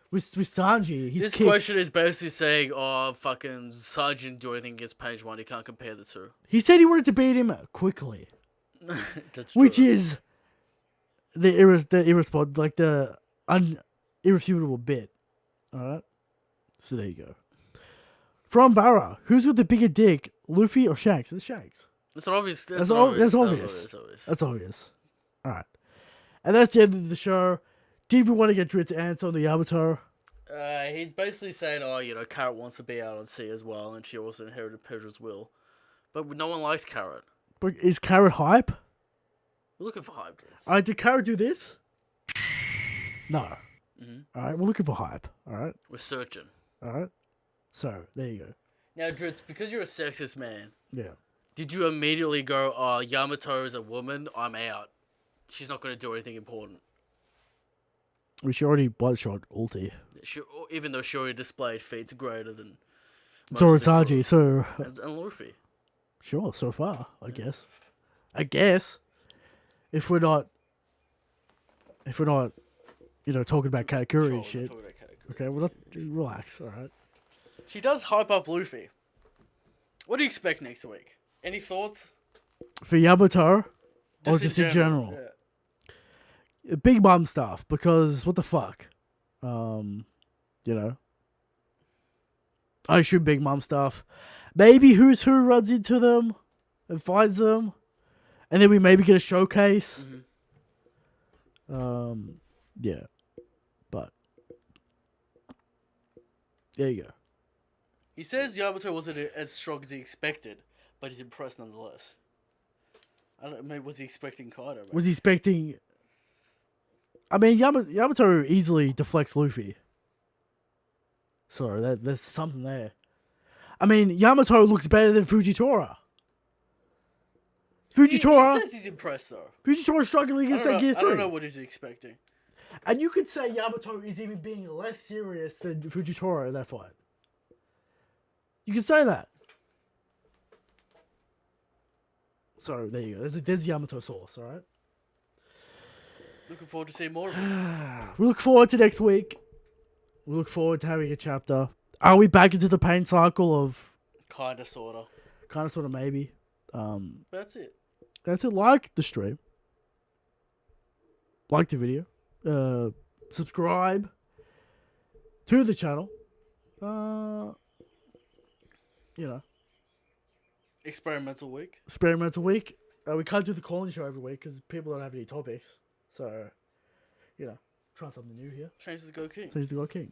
With Sanji, his This kicks, question is basically saying, fucking Sanji didn't do anything against page 1, you can't compare the two. he said he wanted to beat him quickly. That's true. Which is the irrefutable bit. Alright? So there you go. From Vara, who's got the bigger dick, Luffy or Shanks? It's Shanks. That's obvious. That's obvious. Alright. And that's the end of the show. Did we want to get Drit's answer on the Yamato? He's basically saying, Carrot wants to be out on sea as well, and she also inherited Pedro's will. But no one likes Carrot. But is Carrot hype? We're looking for hype, Drits. Alright, did Carrot do this? No. Mm-hmm. Alright, we're looking for hype. Alright? We're searching. Alright? So, there you go. Now, Drits, because you're a sexist man, Yeah. did you immediately go, Yamato is a woman, I'm out. She's not going to do anything important. She already bloodshot ulti. Even though she already displayed feats greater than Zorosaji, so... And Luffy. Sure, so far, I guess. If we're not, talking about Katakuri and shit. Okay, well, relax, alright? She does hype up Luffy. What do you expect next week? Any thoughts? For Yamato? Or just in general? Yeah. Big mom stuff, because what the fuck? I assume big mom stuff. Maybe Who's Who runs into them and finds them. And then we maybe get a showcase. Mm-hmm. Yeah. But there you go. He says Yamato wasn't as strong as he expected, but he's impressed nonetheless. I don't know, was he expecting Kaido? Was he expecting... I mean, Yamato easily deflects Luffy. So, there's something there. I mean, Yamato looks better than Fujitora. He says he's impressed, though. Fujitora's struggling against that Gear 3. I don't know what he's expecting. And you could say Yamato is even being less serious than Fujitora in that fight. You could say that. So, there you go. There's Yamato sauce, alright? Looking forward to seeing more of it. We look forward to next week. We look forward to having a chapter. Are we back into the pain cycle of... Kinda, sorta. Kinda, sorta, maybe. That's it. That's it. Like the stream. Like the video. Subscribe to the channel. Experimental week. We can't do the calling show every week because people don't have any topics. So, try something new here. Change the Go King. Change the Go King.